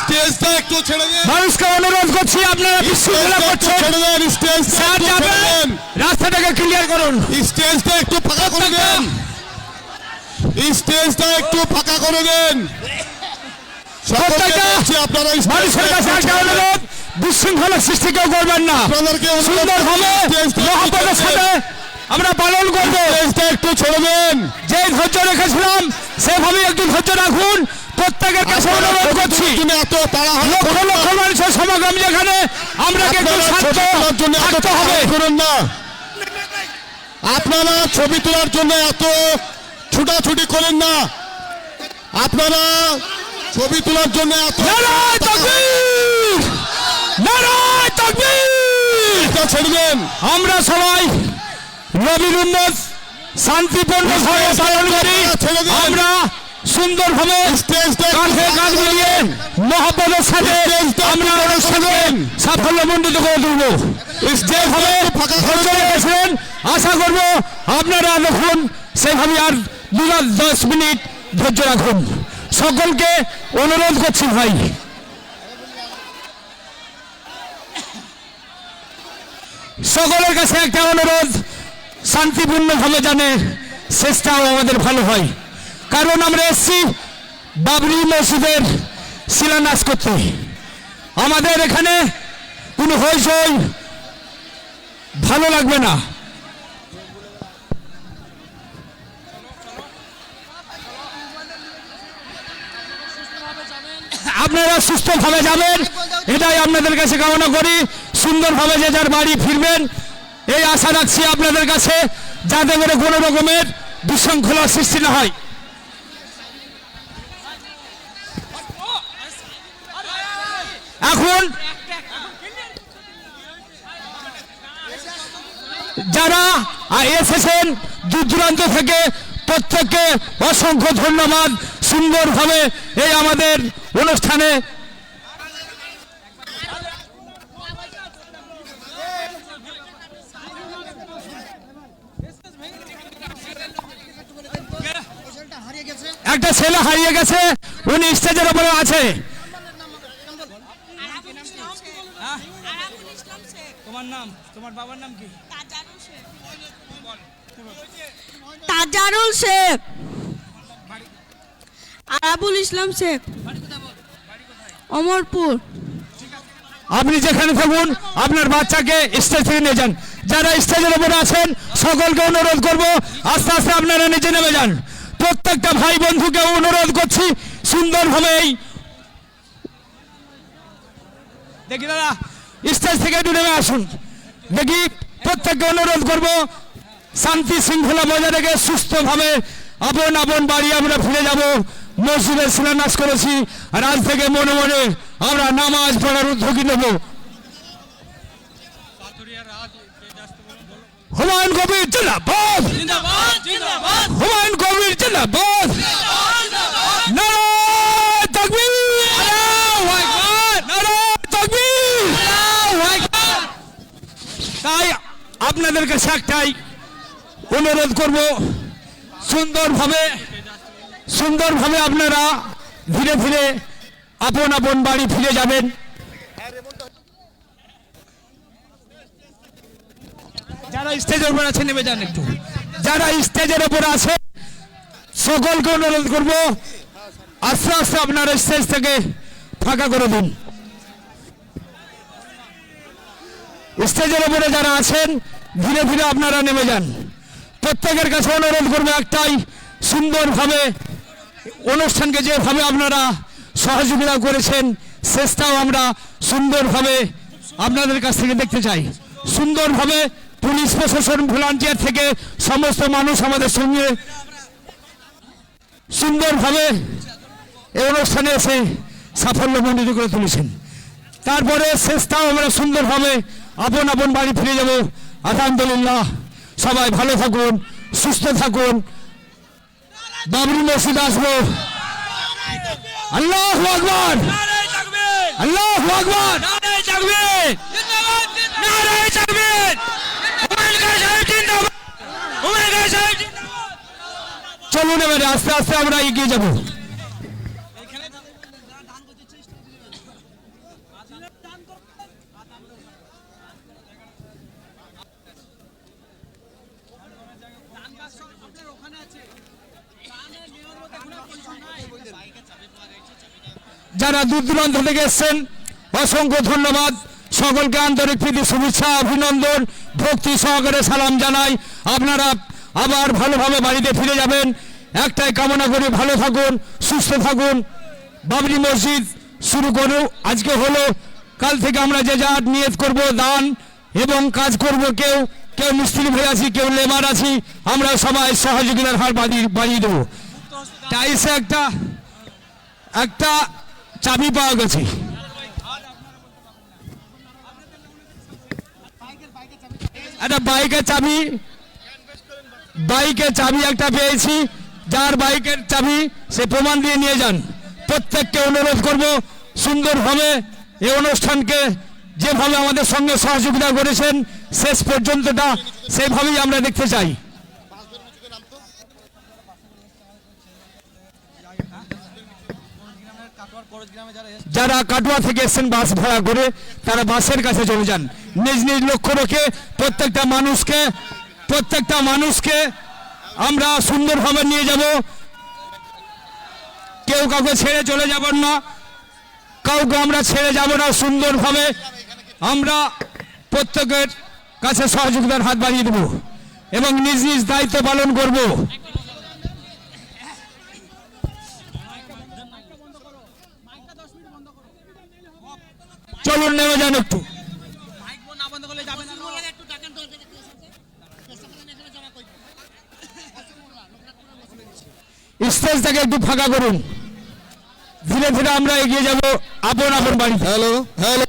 স্টেজটা একটু ছেড়ে দেন, মানুষকে অনুরোধ করছি আপনারা বিশৃঙ্খলা করছেন। ছেড়ে দেন, স্টেজটা স্যার একটু ছেড়ে দেন, রাস্তাটাকে ক্লিয়ার করুন, স্টেজটা একটু ফাঁকা করে দেন, স্টেজটা একটু ফাঁকা করে দেন। সকলকে বলছি আপনারা মানুষের কাছে একটা অনুরোধ, বিশৃঙ্খলা সৃষ্টি কেউ করবেন না। আপনাদেরকে সুন্দরভাবে মহব্বতের সাথে আমরা পালন করব। স্টেজটা একটু ছেড়ে দেন, যে ধৈর্য রেখেছিলাম সেভাবে একটু ধৈর্য রাখুন। প্রত্যেকের কাছে অনুরোধ করছি, এত তাড়াহুড়ো লক্ষ লক্ষ মানুষের সমাগম যেখানে, আমরা একটু শান্ত থাকতে হবে। করুন না, আপনারা ছবি তোলার জন্য এত ছুটাছুটি করেন না, আপনারা ছবি তোলার জন্য এত নারায়ে তাকবীর, নারায়ে তাকবীর। ছেড়ে দেন। আমরা সবাই নবীর উম্মত শান্তিপূর্ণভাবে পালন করি। আমরা সুন্দরভাবে কাঁধে কাঁধ মিলিয়ে মহব্বতের সাথে আমরা অনুষ্ঠানকে সাফল্যমণ্ডিত করে তুলব। যেভাবে ধৈর্য রেখেছিলেন আশা করব আপনারা দেখুন সেভাবে আর 10 মিনিট ধৈর্য রাখুন। সকলকে অনুরোধ করছি ভাই, সকলের কাছে একটা অনুরোধ, শান্তিপূর্ণভাবে জানে শেষটাও আমাদের ভালো হয়। কারণ আমরা এসছি বাবরি মসজিদের শিলান্যাস করতে। আমাদের এখানে কোনো হইচই ভালো লাগবে না। আপনারা সুস্থভাবে যাবেন, এটাই আপনাদের কাছে কামনা করি। সুন্দরভাবে যে যার বাড়ি ফিরবেন এই আশা রাখছি আপনাদের কাছে, যাতে করে কোনো রকমের বিশৃঙ্খলার সৃষ্টি না হয়। এখন যারা এসেছেন দূর দূরান্ত থেকে প্রত্যেককে অসংখ্য ধন্যবাদ। সুন্দরভাবে এই আমাদের অনুষ্ঠানে একটা ছেলে হারিয়ে গেছে, উনি স্টেজের উপরে আছে। তোমার নাম, তোমার বাবার নাম কি? তাজারুল শেখ, আরাবুল ইসলাম শেখ, অমরপুর। আপনি যেখানে থাকুন আপনার বাচ্চাকে স্টেজ থেকে নিয়ে যান। যারা স্টেজের উপরে আছেন সকলকে অনুরোধ করব আস্তে আস্তে আপনারা নিচে নেমে যান। প্রত্যেকটা ভাই বন্ধুকে অনুরোধ করছি সুন্দরভাবে দেখি দাদা স্টেজ থেকে একটু নেমে আসুন। দেখি প্রত্যেককে অনুরোধ করব শান্তি শৃঙ্খলা বজায় রেখে সুস্থভাবে আপন আপন বাড়ি আমরা ফিরে যাব। মসজিদের শিলান্যাস করেছি আর আজ থেকে মনে মনে আমরা নামাজ পড়ার উদ্যোগী নেব। হুমায়ুন কবির জিন্দাবাদ, হুমায়ুন কবির জিন্দাবাদ, নারায়ে তাকবীর, আল্লাহু আকবার, নারায়ে তাকবীর, আল্লাহু আকবার। তাই আপনাদের কাছে একটাই অনুরোধ করব সুন্দরভাবে আপনারা ধীরে ধীরে আপন আপন বাড়ি ফিরে যাবেন। যারা স্টেজের উপর আছে নেমে যান একটু। যারা স্টেজের উপর আছে সকলকে অনুরোধ করব আস্তে আস্তে আপনারা স্টেজ থেকে ফাঁকা করে দিন। স্টেজের উপরে যারা আছেন ধীরে ধীরে আপনারা নেমে যান। প্রত্যেকের কাছে অনুরোধ করবো একটাই, সুন্দরভাবে অনুষ্ঠানকে যেভাবে আপনারা সহযোগিতা করেছেন শেষটাও আমরা সুন্দরভাবে আপনাদের কাছ থেকে দেখতে চাই। সুন্দরভাবে পুলিশ প্রশাসন ভলান্টিয়ার থেকে সমস্ত মানুষ আমাদের সঙ্গে সুন্দরভাবে এই অনুষ্ঠানে এসে সাফল্যমণ্ডিত করে তুলেছেন। তারপরে শেষটাও আমরা সুন্দরভাবে আপন আপন বাড়ি ফিরে যাব। আলহামদুলিল্লাহ, সবাই ভালো থাকুন, সুস্থ থাকুন। বাবরি মসজিদ আসবো। আল্লাহু আকবার, আল্লাহু আকবার, নারায়ে তাকবীর, নারায়ে তাকবীর, চলুন এবারে আস্তে আস্তে আমরা এগিয়ে যাব। যারা দূর দূরান্ত থেকে এসছেন অসংখ্য ধন্যবাদ। সকলকে আন্তরিক প্রীতি শুভেচ্ছা অভিনন্দন ভক্তি সহকারে সালাম জানাই। আপনারা আবার ভালোভাবে বাড়িতে ফিরে যাবেন একটাই কামনা করি, ভালো থাকুন, সুস্থ থাকুন। বাবরি মসজিদ শুরু করুন আজকে হলো, কাল থেকে আমরা যে যা নিয়ত করব দান এবং কাজ করব। কেউ কেউ মিস্ত্রি ভাই আছি, কেউ লেবার আছি, আমরা সবাই সহযোগিতার হার বাড়িয়ে দেবো। টাইসে একটা চাবি পাওয়া গেছে, একটা বাইকের চাবি একটা পেয়েছি। যার বাইকের চাবি সে প্রমাণ দিয়ে নিয়ে যান। প্রত্যেককে অনুরোধ করব সুন্দরভাবে এই অনুষ্ঠানকে যেভাবে আমাদের সঙ্গে সহযোগিতা করেছেন শেষ পর্যন্তটা সেইভাবেই আমরা দেখতে চাই। যারা কাটুয়া থেকে এসেছেন বাস ভাড়া করে, তারা বাসের কাছে চলে যান। নিজ নিজ লক্ষ্য রেখে প্রত্যেকটা মানুষকে আমরা সুন্দরভাবে নিয়ে যাব। কেউ কাউকে ছেড়ে চলে যাবেন না, কাউকে আমরা ছেড়ে যাব না। সুন্দরভাবে আমরা প্রত্যেকের কাছে সহযোগিতার হাত বাড়িয়ে দেব এবং নিজ নিজ দায়িত্ব পালন করব। চলুন নেমে যান একটু। স্টেজটাকে একটু ফাঁকা করুন। ধীরে ধীরে আমরা এগিয়ে যাব আপন আপন বাড়ি। Hello hello.